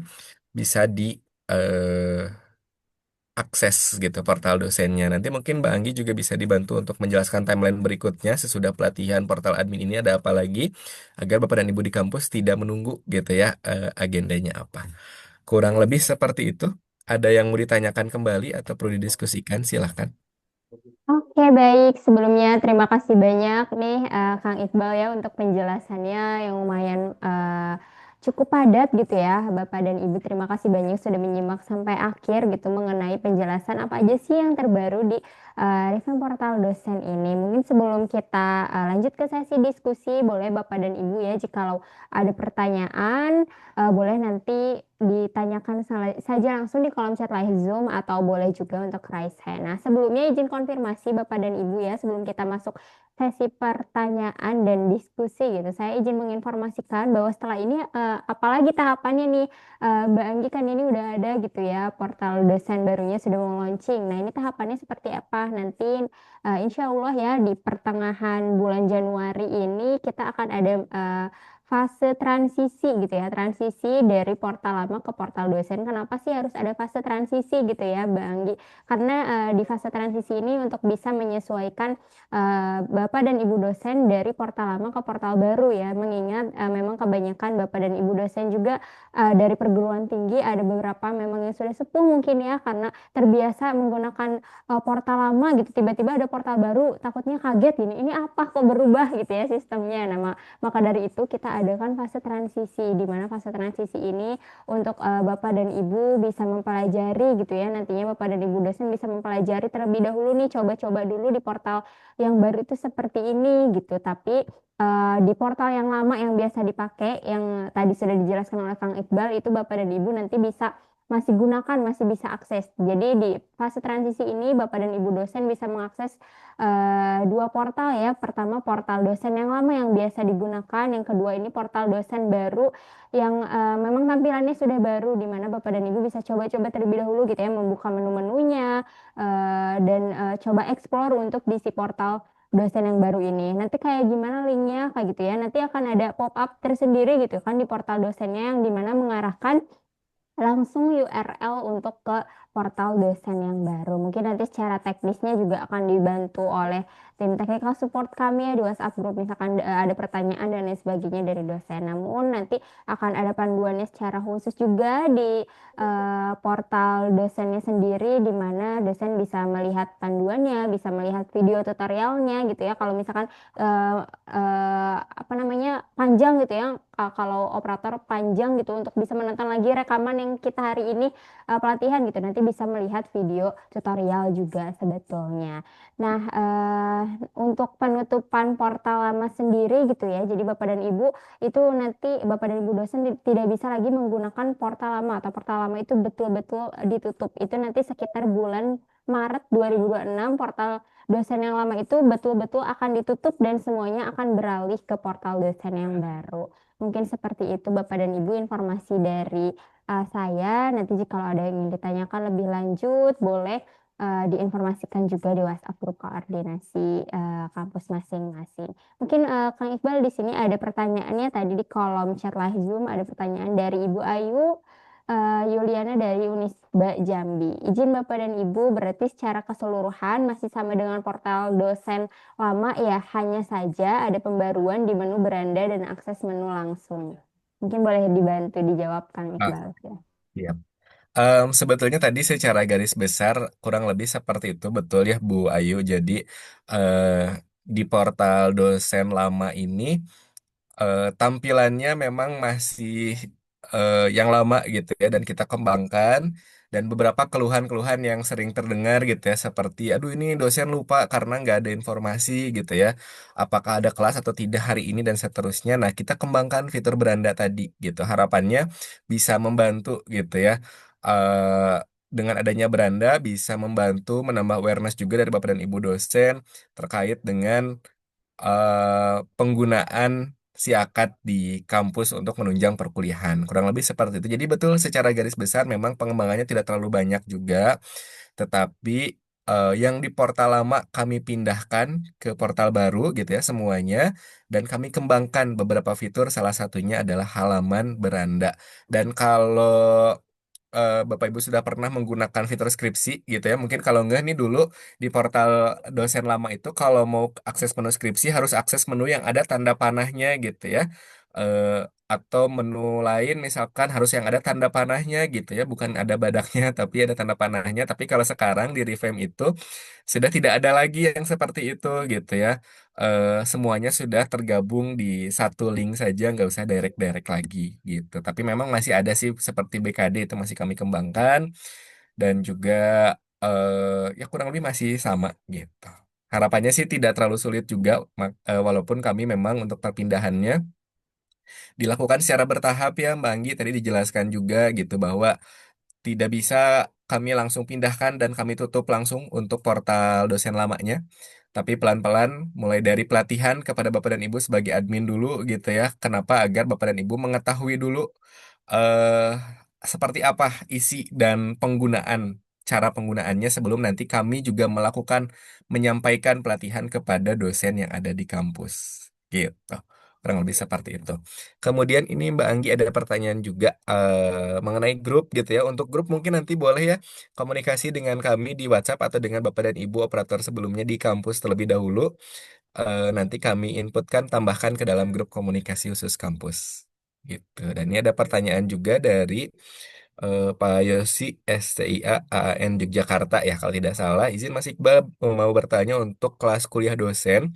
bisa di eh, akses gitu portal dosennya. Nanti mungkin Mbak Anggi juga bisa dibantu untuk menjelaskan timeline berikutnya sesudah pelatihan portal admin ini ada apa lagi agar Bapak dan Ibu di kampus tidak menunggu gitu ya agendanya apa. Kurang lebih seperti itu. Ada yang mau ditanyakan kembali atau perlu didiskusikan? Silahkan. Oke, baik. Sebelumnya terima kasih banyak nih Kang Iqbal ya untuk penjelasannya yang lumayan cukup padat gitu ya, Bapak dan Ibu. Terima kasih banyak sudah menyimak sampai akhir gitu mengenai penjelasan apa aja sih yang terbaru di revamp portal dosen ini. Mungkin sebelum kita lanjut ke sesi diskusi, boleh Bapak dan Ibu ya, jikalau ada pertanyaan boleh nanti ditanyakan saja langsung di kolom chat live Zoom atau boleh juga untuk raise hand. Nah, sebelumnya izin konfirmasi Bapak dan Ibu ya, sebelum kita masuk sesi pertanyaan dan diskusi gitu. Saya izin menginformasikan bahwa setelah ini apalagi tahapannya nih Mbak Anggi kan ini udah ada gitu ya, portal dosen barunya sudah mau launching. Nah, ini tahapannya seperti apa? Nanti insya Allah ya di pertengahan bulan Januari ini kita akan ada fase transisi gitu ya, transisi dari portal lama ke portal dosen. Kenapa sih harus ada fase transisi gitu ya, Mbak Anggi? Karena di fase transisi ini untuk bisa menyesuaikan Bapak dan Ibu dosen dari portal lama ke portal baru ya, mengingat memang kebanyakan Bapak dan Ibu dosen juga dari perguruan tinggi ada beberapa memang yang sudah sepuh mungkin ya, karena terbiasa menggunakan portal lama gitu, tiba-tiba ada portal baru, takutnya kaget gini, ini apa kok berubah gitu ya sistemnya. Nah, maka dari itu kita adakan fase transisi, di mana fase transisi ini untuk Bapak dan Ibu bisa mempelajari gitu ya. Nantinya Bapak dan Ibu dosen bisa mempelajari terlebih dahulu nih, coba-coba dulu di portal yang baru itu seperti ini gitu. Tapi di portal yang lama yang biasa dipakai, yang tadi sudah dijelaskan oleh Kang Iqbal, itu Bapak dan Ibu nanti bisa masih gunakan, masih bisa akses. Jadi di fase transisi ini Bapak dan Ibu dosen bisa mengakses dua portal ya. Pertama portal dosen yang lama yang biasa digunakan, yang kedua ini portal dosen baru yang memang tampilannya sudah baru, di mana Bapak dan Ibu bisa coba-coba terlebih dahulu gitu ya, membuka menu-menunya dan coba explore untuk di si portal dosen yang baru ini. Nanti kayak gimana linknya kayak gitu ya. Nanti akan ada pop-up tersendiri gitu kan di portal dosennya yang dimana mengarahkan langsung URL untuk ke portal dosen yang baru. Mungkin nanti secara teknisnya juga akan dibantu oleh tim technical support kami ya di WhatsApp group. Misalkan ada pertanyaan dan lain sebagainya dari dosen. Namun nanti akan ada panduannya secara khusus juga di portal dosennya sendiri, di mana dosen bisa melihat panduannya, bisa melihat video tutorialnya gitu ya. Kalau misalkan apa namanya panjang gitu ya, kalau operator panjang gitu untuk bisa menonton lagi rekaman yang kita hari ini pelatihan gitu, nanti bisa melihat video tutorial juga sebetulnya. Nah, untuk penutupan portal lama sendiri gitu ya, jadi Bapak dan Ibu itu nanti Bapak dan Ibu dosen tidak bisa lagi menggunakan portal lama, atau portal lama itu betul-betul ditutup. Itu nanti sekitar bulan Maret 2026 portal dosen yang lama itu betul-betul akan ditutup dan semuanya akan beralih ke portal dosen yang baru. Mungkin seperti itu Bapak dan Ibu informasi dari saya. Nanti jika ada yang ingin ditanyakan lebih lanjut, boleh diinformasikan juga di WhatsApp grup koordinasi kampus masing-masing. Mungkin Kang Iqbal di sini ada pertanyaannya tadi di kolom chat live Zoom, ada pertanyaan dari Ibu Ayu Yuliana dari Unisba Jambi. Izin Bapak dan Ibu, berarti secara keseluruhan masih sama dengan portal dosen lama ya, hanya saja ada pembaruan di menu beranda dan akses menu langsung. Mungkin boleh dibantu dijawab Kang Ah, Iqbal ya. siap. Sebetulnya tadi secara garis besar kurang lebih seperti itu, betul ya Bu Ayu. Jadi eh, di portal dosen lama ini tampilannya memang masih yang lama gitu ya, dan kita kembangkan, dan beberapa keluhan-keluhan yang sering terdengar gitu ya, seperti aduh ini dosen lupa karena nggak ada informasi gitu ya, apakah ada kelas atau tidak hari ini dan seterusnya. Nah, kita kembangkan fitur beranda tadi gitu, harapannya bisa membantu gitu ya. Eh, dengan adanya beranda bisa membantu menambah awareness juga dari Bapak dan Ibu dosen terkait dengan penggunaan si akad di kampus untuk menunjang perkuliahan. Kurang lebih seperti itu. Jadi betul secara garis besar memang pengembangannya tidak terlalu banyak juga, tetapi yang di portal lama kami pindahkan ke portal baru gitu ya semuanya, dan kami kembangkan beberapa fitur, salah satunya adalah halaman beranda. Dan kalau Bapak Ibu sudah pernah menggunakan fitur skripsi gitu ya. Mungkin kalau enggak nih, dulu di portal dosen lama itu kalau mau akses menu skripsi harus akses menu yang ada tanda panahnya gitu ya. Atau menu lain misalkan harus yang ada tanda panahnya gitu ya, bukan ada badaknya tapi ada tanda panahnya. Tapi kalau sekarang di revamp itu sudah tidak ada lagi yang seperti itu gitu ya. Semuanya sudah tergabung di satu link saja, nggak usah direct-direct lagi gitu. Tapi memang masih ada sih seperti BKD, itu masih kami kembangkan, dan juga ya kurang lebih masih sama gitu. Harapannya sih tidak terlalu sulit juga, walaupun kami memang untuk perpindahannya dilakukan secara bertahap ya, Mbak Anggi tadi dijelaskan juga gitu, bahwa tidak bisa kami langsung pindahkan dan kami tutup langsung untuk portal dosen lamanya. Tapi pelan-pelan mulai dari pelatihan kepada Bapak dan Ibu sebagai admin dulu gitu ya. Kenapa? Agar Bapak dan Ibu mengetahui dulu eh seperti apa isi dan cara penggunaannya, sebelum nanti kami juga melakukan menyampaikan pelatihan kepada dosen yang ada di kampus. Gitu. Kurang lebih seperti itu. Kemudian ini Mbak Anggi ada pertanyaan juga mengenai grup gitu ya. Untuk grup mungkin nanti boleh ya komunikasi dengan kami di WhatsApp atau dengan Bapak dan Ibu operator sebelumnya di kampus terlebih dahulu. Nanti kami inputkan, tambahkan ke dalam grup komunikasi khusus kampus. Gitu. Dan ini ada pertanyaan juga dari Pak Yosi STIA AAN Yogyakarta ya kalau tidak salah. Izin Mas Iqbal mau bertanya untuk kelas kuliah dosen.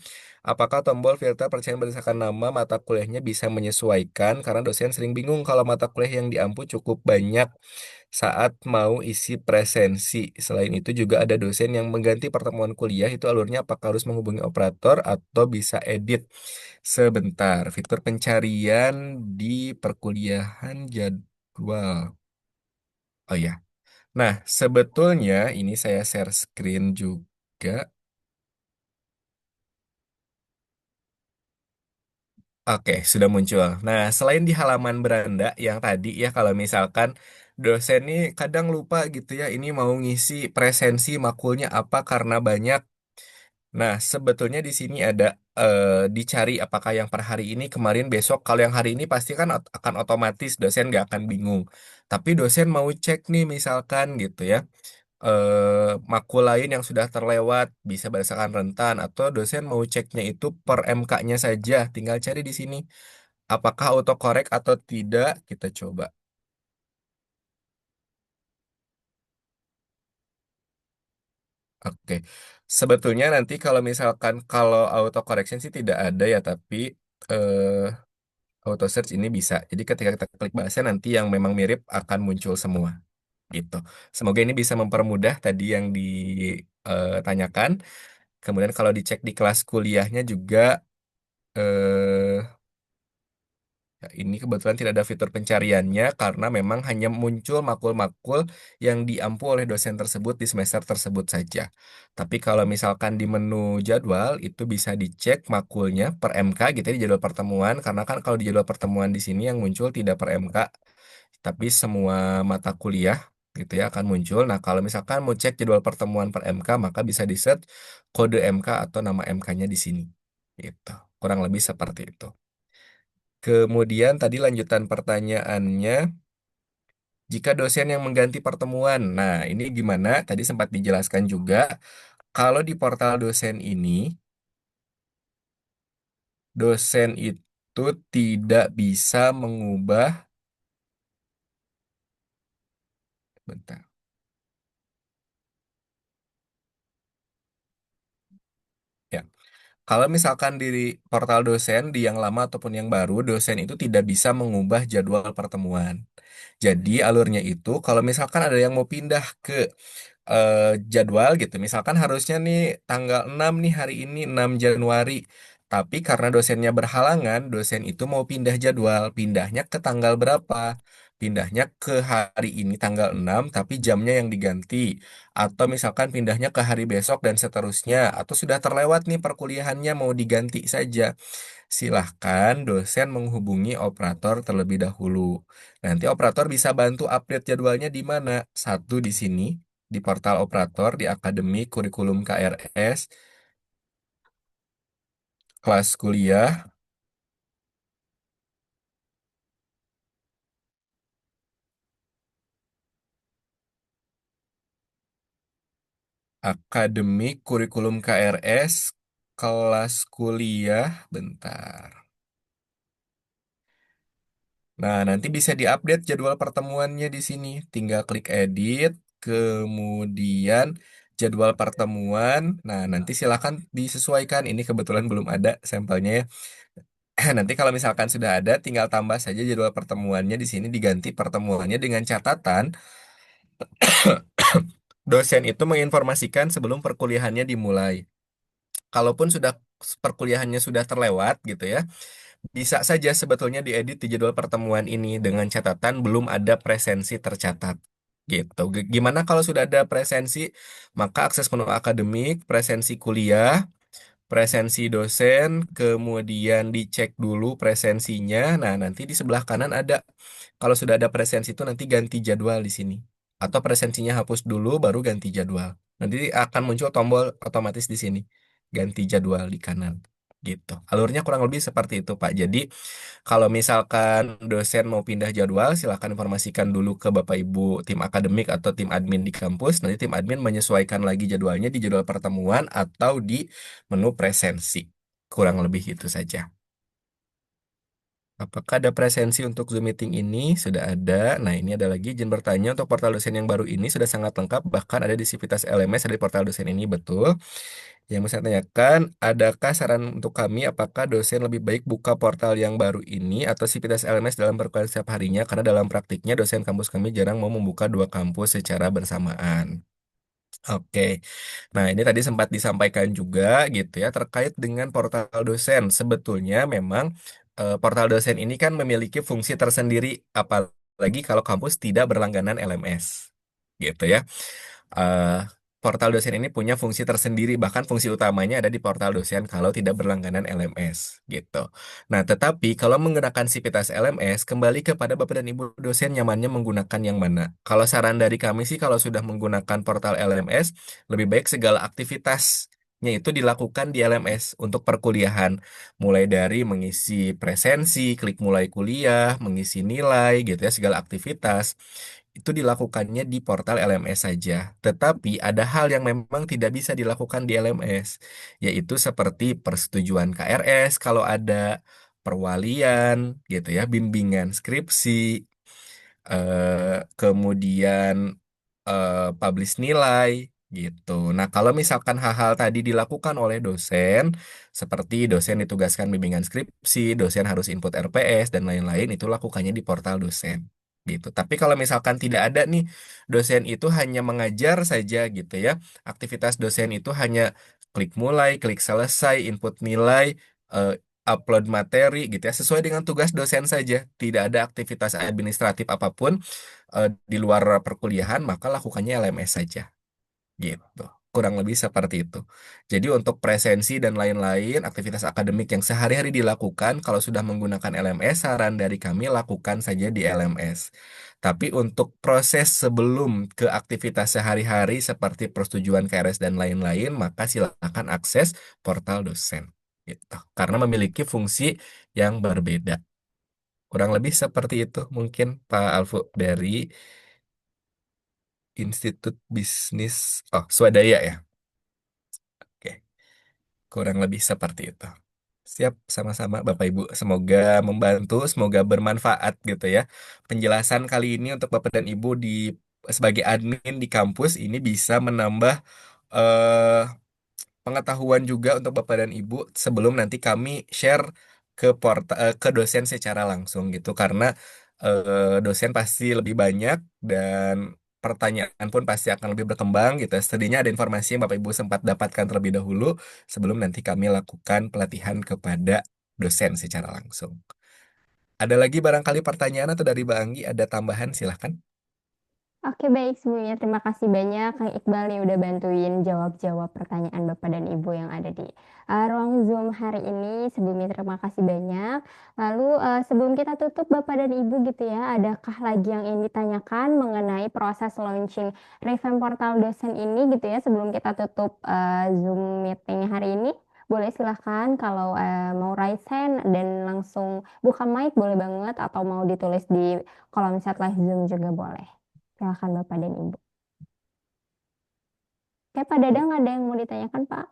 Apakah tombol filter percayaan berdasarkan nama mata kuliahnya bisa menyesuaikan? Karena dosen sering bingung kalau mata kuliah yang diampu cukup banyak saat mau isi presensi. Selain itu juga ada dosen yang mengganti pertemuan kuliah, itu alurnya apakah harus menghubungi operator atau bisa edit sebentar. Fitur pencarian di perkuliahan jadwal. Oh ya. Nah, sebetulnya ini saya share screen juga. Oke, sudah muncul. Nah, selain di halaman beranda yang tadi ya, kalau misalkan dosen nih kadang lupa gitu ya, ini mau ngisi presensi makulnya apa karena banyak. Nah, sebetulnya di sini ada dicari apakah yang per hari ini, kemarin, besok. Kalau yang hari ini pasti kan akan otomatis, dosen nggak akan bingung. Tapi dosen mau cek nih misalkan gitu ya, makul lain yang sudah terlewat bisa berdasarkan rentan, atau dosen mau ceknya itu per MK-nya saja, tinggal cari di sini apakah autocorrect atau tidak, kita coba. Oke, sebetulnya nanti kalau misalkan kalau auto correction sih tidak ada ya, tapi auto search ini bisa. Jadi ketika kita klik bahasa, nanti yang memang mirip akan muncul semua gitu. Semoga ini bisa mempermudah tadi yang ditanyakan. Kemudian kalau dicek di kelas kuliahnya juga, eh, ya, ini kebetulan tidak ada fitur pencariannya karena memang hanya muncul makul-makul yang diampu oleh dosen tersebut di semester tersebut saja. Tapi kalau misalkan di menu jadwal itu bisa dicek makulnya per MK gitu ya, di jadwal pertemuan, karena kan kalau di jadwal pertemuan di sini yang muncul tidak per MK tapi semua mata kuliah gitu ya akan muncul. Nah, kalau misalkan mau cek jadwal pertemuan per MK, maka bisa di search kode MK atau nama MK-nya di sini. Gitu. Kurang lebih seperti itu. Kemudian tadi lanjutan pertanyaannya, jika dosen yang mengganti pertemuan. Nah, ini gimana? Tadi sempat dijelaskan juga, kalau di portal dosen ini, dosen itu tidak bisa mengubah Bentar. Ya. Kalau misalkan di portal dosen, di yang lama ataupun yang baru, dosen itu tidak bisa mengubah jadwal pertemuan. Jadi alurnya itu, kalau misalkan ada yang mau pindah ke jadwal gitu, misalkan harusnya nih tanggal 6 nih hari ini 6 Januari. Tapi karena dosennya berhalangan, dosen itu mau pindah jadwal. Pindahnya ke tanggal berapa? Pindahnya ke hari ini tanggal 6, tapi jamnya yang diganti. Atau misalkan pindahnya ke hari besok dan seterusnya. Atau sudah terlewat nih perkuliahannya mau diganti saja. Silahkan dosen menghubungi operator terlebih dahulu. Nanti operator bisa bantu update jadwalnya di mana? Satu di sini, di portal operator, di Akademi Kurikulum KRS, kelas kuliah, Akademi Kurikulum KRS, kelas kuliah, bentar. Nah, nanti bisa diupdate jadwal pertemuannya di sini. Tinggal klik edit, kemudian jadwal pertemuan. Nah, nanti silakan disesuaikan. Ini kebetulan belum ada sampelnya ya. Nanti kalau misalkan sudah ada, tinggal tambah saja jadwal pertemuannya di sini diganti pertemuannya dengan catatan dosen itu menginformasikan sebelum perkuliahannya dimulai. Kalaupun sudah perkuliahannya sudah terlewat gitu ya, bisa saja sebetulnya diedit di jadwal pertemuan ini dengan catatan belum ada presensi tercatat. Gitu. Gimana kalau sudah ada presensi, maka akses penuh akademik, presensi kuliah, presensi dosen, kemudian dicek dulu presensinya. Nah, nanti di sebelah kanan ada, kalau sudah ada presensi itu nanti ganti jadwal di sini. Atau presensinya hapus dulu, baru ganti jadwal. Nanti akan muncul tombol otomatis di sini, ganti jadwal di kanan. Gitu. Alurnya kurang lebih seperti itu, Pak. Jadi, kalau misalkan dosen mau pindah jadwal, silakan informasikan dulu ke Bapak Ibu tim akademik atau tim admin di kampus. Nanti tim admin menyesuaikan lagi jadwalnya di jadwal pertemuan atau di menu presensi. Kurang lebih itu saja. Apakah ada presensi untuk Zoom meeting ini? Sudah ada. Nah, ini ada lagi izin bertanya untuk portal dosen yang baru ini sudah sangat lengkap. Bahkan ada di Sivitas LMS dari portal dosen ini, betul. Yang mau saya tanyakan, adakah saran untuk kami apakah dosen lebih baik buka portal yang baru ini atau Sivitas LMS dalam perkuliahan setiap harinya? Karena dalam praktiknya dosen kampus kami jarang mau membuka dua kampus secara bersamaan. Oke, nah ini tadi sempat disampaikan juga gitu ya terkait dengan portal dosen. Sebetulnya memang portal dosen ini kan memiliki fungsi tersendiri, apalagi kalau kampus tidak berlangganan LMS, gitu ya. eh, Portal dosen ini punya fungsi tersendiri, bahkan fungsi utamanya ada di portal dosen kalau tidak berlangganan LMS, gitu. Nah, tetapi kalau menggunakan Sivitas LMS, kembali kepada Bapak dan Ibu dosen nyamannya menggunakan yang mana. Kalau saran dari kami sih, kalau sudah menggunakan portal LMS, lebih baik segala aktivitasnya itu dilakukan di LMS untuk perkuliahan, mulai dari mengisi presensi, klik mulai kuliah, mengisi nilai, gitu ya, segala aktivitas itu dilakukannya di portal LMS saja. Tetapi ada hal yang memang tidak bisa dilakukan di LMS, yaitu seperti persetujuan KRS kalau ada perwalian gitu ya, bimbingan skripsi, kemudian publish nilai gitu. Nah, kalau misalkan hal-hal tadi dilakukan oleh dosen, seperti dosen ditugaskan bimbingan skripsi, dosen harus input RPS dan lain-lain, itu lakukannya di portal dosen. Gitu. Tapi kalau misalkan tidak ada nih, dosen itu hanya mengajar saja gitu ya. Aktivitas dosen itu hanya klik mulai, klik selesai, input nilai, eh, upload materi gitu ya, sesuai dengan tugas dosen saja. Tidak ada aktivitas administratif apapun di luar perkuliahan, maka lakukannya LMS saja. Gitu. Kurang lebih seperti itu. Jadi untuk presensi dan lain-lain, aktivitas akademik yang sehari-hari dilakukan, kalau sudah menggunakan LMS, saran dari kami lakukan saja di LMS. Tapi untuk proses sebelum ke aktivitas sehari-hari seperti persetujuan KRS dan lain-lain, maka silakan akses portal dosen. Gitu. Karena memiliki fungsi yang berbeda. Kurang lebih seperti itu mungkin Pak Alfu dari Institut Bisnis Swadaya ya. Oke, kurang lebih seperti itu. Siap, sama-sama Bapak Ibu. Semoga membantu, semoga bermanfaat gitu ya. Penjelasan kali ini untuk Bapak dan Ibu di sebagai admin di kampus ini bisa menambah eh, pengetahuan juga untuk Bapak dan Ibu sebelum nanti kami share ke dosen secara langsung gitu karena dosen pasti lebih banyak dan pertanyaan pun pasti akan lebih berkembang gitu. Setidaknya ada informasi yang Bapak Ibu sempat dapatkan terlebih dahulu sebelum nanti kami lakukan pelatihan kepada dosen secara langsung. Ada lagi barangkali pertanyaan atau dari Bang Anggi ada tambahan silahkan. Oke, baik. Sebelumnya terima kasih banyak Kang Iqbal yang udah bantuin jawab-jawab pertanyaan Bapak dan Ibu yang ada di ruang Zoom hari ini. Sebelumnya terima kasih banyak. Lalu sebelum kita tutup Bapak dan Ibu gitu ya, adakah lagi yang ingin ditanyakan mengenai proses launching revamp portal dosen ini gitu ya sebelum kita tutup Zoom meeting hari ini? Boleh silahkan kalau mau raise hand dan langsung buka mic boleh banget atau mau ditulis di kolom chat live Zoom juga boleh. Silakan Bapak dan Ibu. Oke, Pak Dadang ada yang mau ditanyakan, Pak?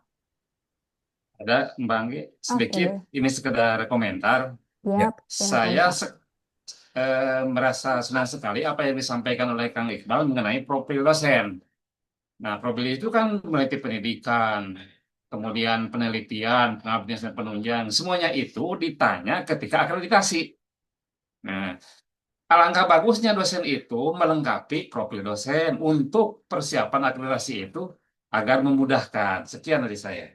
Ada Mbak Anggi, sedikit Oke, ini sekedar komentar. Ya. siap. Silakan, Saya Pak. merasa senang sekali apa yang disampaikan oleh Kang Iqbal mengenai profil dosen. Nah, profil itu kan meneliti pendidikan, kemudian penelitian, pengabdian dan penunjang, semuanya itu ditanya ketika akreditasi. Nah, alangkah bagusnya dosen itu melengkapi profil dosen untuk persiapan akreditasi itu agar memudahkan. Sekian dari saya.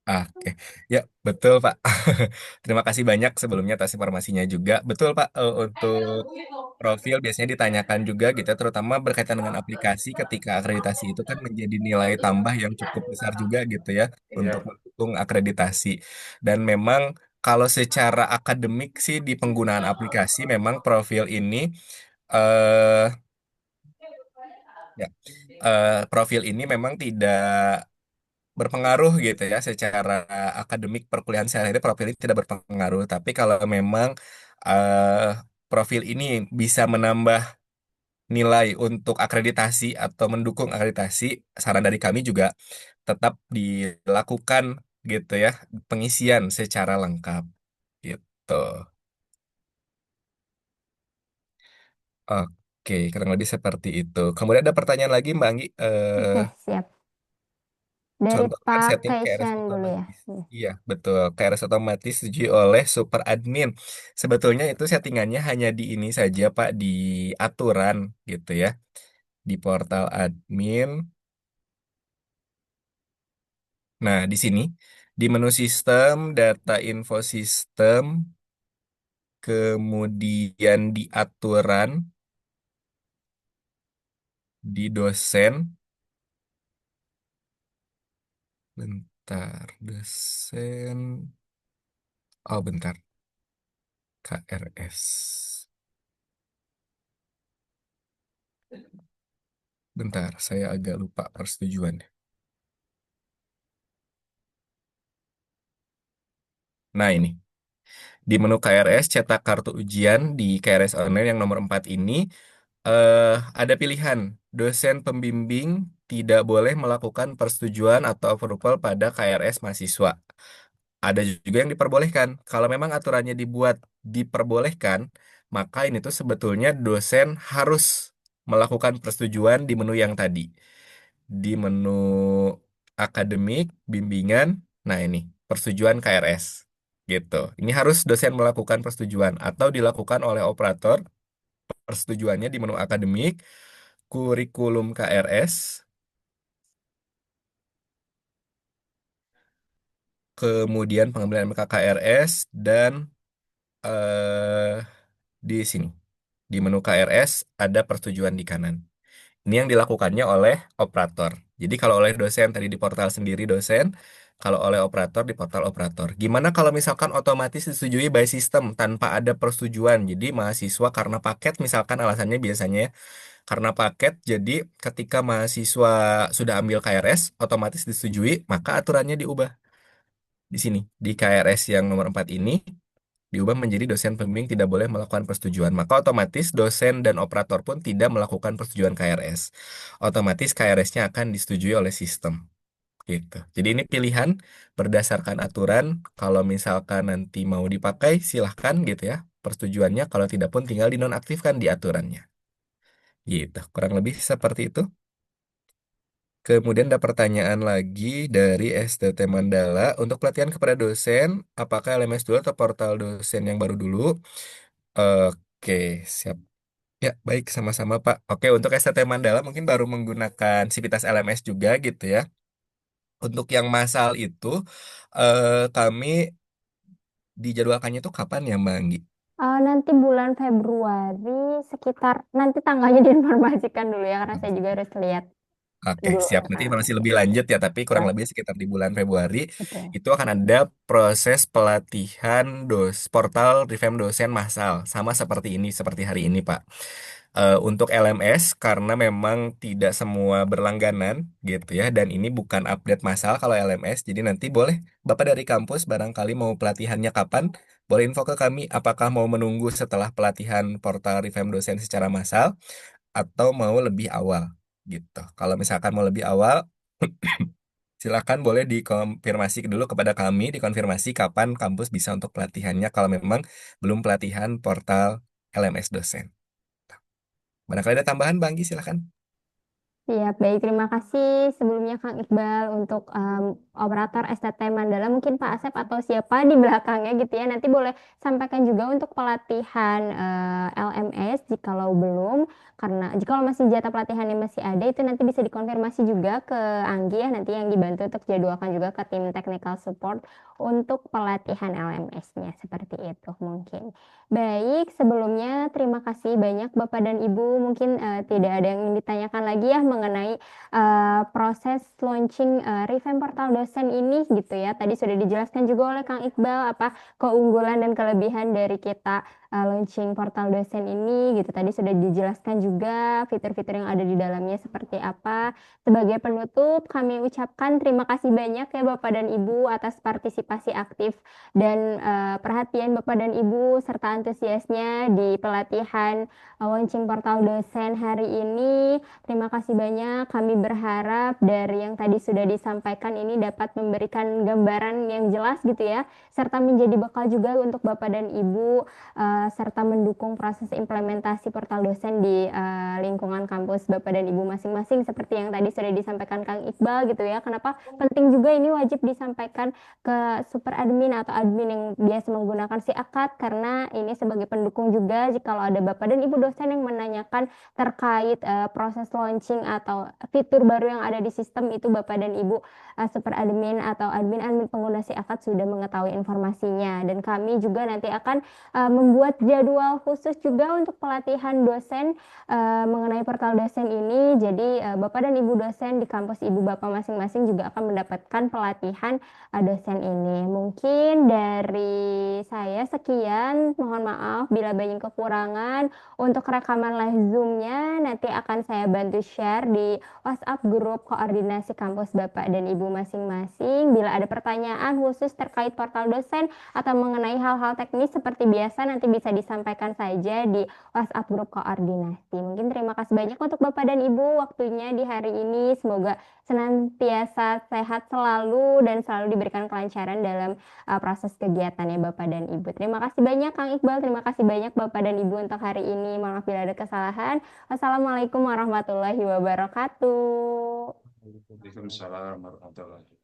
Oke, ya betul Pak. Terima kasih banyak sebelumnya atas informasinya juga. Betul Pak, untuk profil biasanya ditanyakan juga gitu, terutama berkaitan dengan aplikasi ketika akreditasi itu kan menjadi nilai tambah yang cukup besar juga gitu ya untuk Ya. mendukung akreditasi. Dan memang kalau secara akademik sih di penggunaan aplikasi memang profil ini eh ya profil ini memang tidak berpengaruh gitu ya secara akademik perkuliahan sehari-hari profil ini tidak berpengaruh tapi kalau memang eh, profil ini bisa menambah nilai untuk akreditasi atau mendukung akreditasi saran dari kami juga tetap dilakukan gitu ya pengisian secara lengkap gitu. Oke, kurang lebih seperti itu. Kemudian ada pertanyaan lagi Mbak Anggi. Oke, siap. Dari Contohkan Pak setting KRS Kaishan dulu ya. otomatis. Iya, betul. KRS otomatis disetujui oleh super admin. Sebetulnya itu settingannya hanya di ini saja, Pak, di aturan gitu ya. Di portal admin. Nah, di sini di menu sistem, data info sistem, kemudian di aturan, di dosen. Bentar, dosen. Oh, bentar. KRS. Bentar, saya agak lupa persetujuan. Nah, ini. Di menu KRS, cetak kartu ujian di KRS Online yang nomor 4 ini, ada pilihan. Dosen pembimbing tidak boleh melakukan persetujuan atau approval pada KRS mahasiswa. Ada juga yang diperbolehkan. Kalau memang aturannya dibuat diperbolehkan, maka ini tuh sebetulnya dosen harus melakukan persetujuan di menu yang tadi. Di menu akademik, bimbingan, nah ini, persetujuan KRS. Gitu. Ini harus dosen melakukan persetujuan atau dilakukan oleh operator persetujuannya di menu akademik, kurikulum KRS, kemudian pengambilan MK KRS, dan eh, di sini, di menu KRS ada persetujuan di kanan. Ini yang dilakukannya oleh operator. Jadi kalau oleh dosen tadi di portal sendiri dosen, kalau oleh operator di portal operator. Gimana kalau misalkan otomatis disetujui by system tanpa ada persetujuan? Jadi mahasiswa karena paket misalkan alasannya biasanya ya, karena paket jadi ketika mahasiswa sudah ambil KRS otomatis disetujui, maka aturannya diubah. Di sini di KRS yang nomor 4 ini diubah menjadi dosen pembimbing tidak boleh melakukan persetujuan. Maka otomatis dosen dan operator pun tidak melakukan persetujuan KRS. Otomatis KRS-nya akan disetujui oleh sistem. Gitu. Jadi ini pilihan berdasarkan aturan. Kalau misalkan nanti mau dipakai, silahkan gitu ya. persetujuannya, kalau tidak pun tinggal dinonaktifkan di aturannya. Gitu, kurang lebih seperti itu. Kemudian ada pertanyaan lagi dari STT Mandala. Untuk pelatihan kepada dosen, apakah LMS dulu atau portal dosen yang baru dulu? Oke, siap. Ya, baik, sama-sama Pak. Oke, untuk STT Mandala mungkin baru menggunakan Sivitas LMS juga gitu ya. Untuk yang massal itu, kami dijadwalkannya itu kapan ya, Mbak Anggi? Nanti bulan Februari sekitar nanti tanggalnya diinformasikan dulu ya karena saya juga harus lihat Oke, dulu siap. Nanti masih informasinya. lebih lanjut ya, tapi kurang Ya, lebih sekitar di bulan Februari betul. itu akan ada proses pelatihan portal revamp dosen massal, sama seperti ini, seperti hari ini, Pak. Untuk LMS karena memang tidak semua berlangganan gitu ya, dan ini bukan update massal kalau LMS, jadi nanti boleh Bapak dari kampus barangkali mau pelatihannya kapan, boleh info ke kami apakah mau menunggu setelah pelatihan portal revamp dosen secara massal atau mau lebih awal gitu. Kalau misalkan mau lebih awal, silakan boleh dikonfirmasi dulu kepada kami, dikonfirmasi kapan kampus bisa untuk pelatihannya kalau memang belum pelatihan portal LMS dosen. Barangkali ada tambahan, Banggi, silakan. Siap, baik. Terima kasih sebelumnya Kang Iqbal untuk operator STT Mandala. Mungkin Pak Asep atau siapa di belakangnya gitu ya. Nanti boleh sampaikan juga untuk pelatihan LMS jikalau belum. Karena jikalau masih jatah pelatihannya masih ada itu nanti bisa dikonfirmasi juga ke Anggi ya. Nanti yang dibantu untuk jadwalkan juga ke tim technical support untuk pelatihan LMS-nya. Seperti itu mungkin. Baik, sebelumnya terima kasih banyak Bapak dan Ibu. Mungkin tidak ada yang ditanyakan lagi ya mengenai proses launching revamp portal dosen ini gitu ya. Tadi sudah dijelaskan juga oleh Kang Iqbal apa keunggulan dan kelebihan dari kita launching portal dosen ini gitu. Tadi sudah dijelaskan juga fitur-fitur yang ada di dalamnya seperti apa. Sebagai penutup, kami ucapkan terima kasih banyak ya Bapak dan Ibu atas partisipasi aktif dan perhatian Bapak dan Ibu serta antusiasnya di pelatihan launching portal dosen hari ini. Terima kasih banyak. Kami berharap dari yang tadi sudah disampaikan ini dapat memberikan gambaran yang jelas gitu ya, serta menjadi bekal juga untuk Bapak dan Ibu serta mendukung proses implementasi portal dosen di lingkungan kampus Bapak dan Ibu masing-masing seperti yang tadi sudah disampaikan Kang Iqbal gitu ya. Kenapa penting juga ini wajib disampaikan ke super admin atau admin yang biasa menggunakan si akad karena ini sebagai pendukung juga jikalau ada Bapak dan Ibu dosen yang menanyakan terkait proses launching atau fitur baru yang ada di sistem itu Bapak dan Ibu super admin atau admin pengguna si akad sudah mengetahui informasinya dan kami juga nanti akan membuat jadwal khusus juga untuk pelatihan dosen mengenai portal dosen ini. Jadi Bapak dan Ibu dosen di kampus Ibu Bapak masing-masing juga akan mendapatkan pelatihan dosen ini. Mungkin dari saya sekian. Mohon maaf bila banyak kekurangan. Untuk rekaman live Zoom-nya nanti akan saya bantu share di WhatsApp grup koordinasi kampus Bapak dan Ibu masing-masing. Bila ada pertanyaan khusus terkait portal dosen atau mengenai hal-hal teknis seperti biasa nanti bisa disampaikan saja di WhatsApp grup koordinasi. Mungkin terima kasih banyak untuk Bapak dan Ibu waktunya di hari ini. Semoga senantiasa sehat selalu dan selalu diberikan kelancaran dalam proses kegiatannya Bapak dan Ibu. Terima kasih banyak Kang Iqbal, terima kasih banyak Bapak dan Ibu untuk hari ini. Maaf bila ada kesalahan. Wassalamualaikum warahmatullahi wabarakatuh. Waalaikumsalam warahmatullahi wabarakatuh.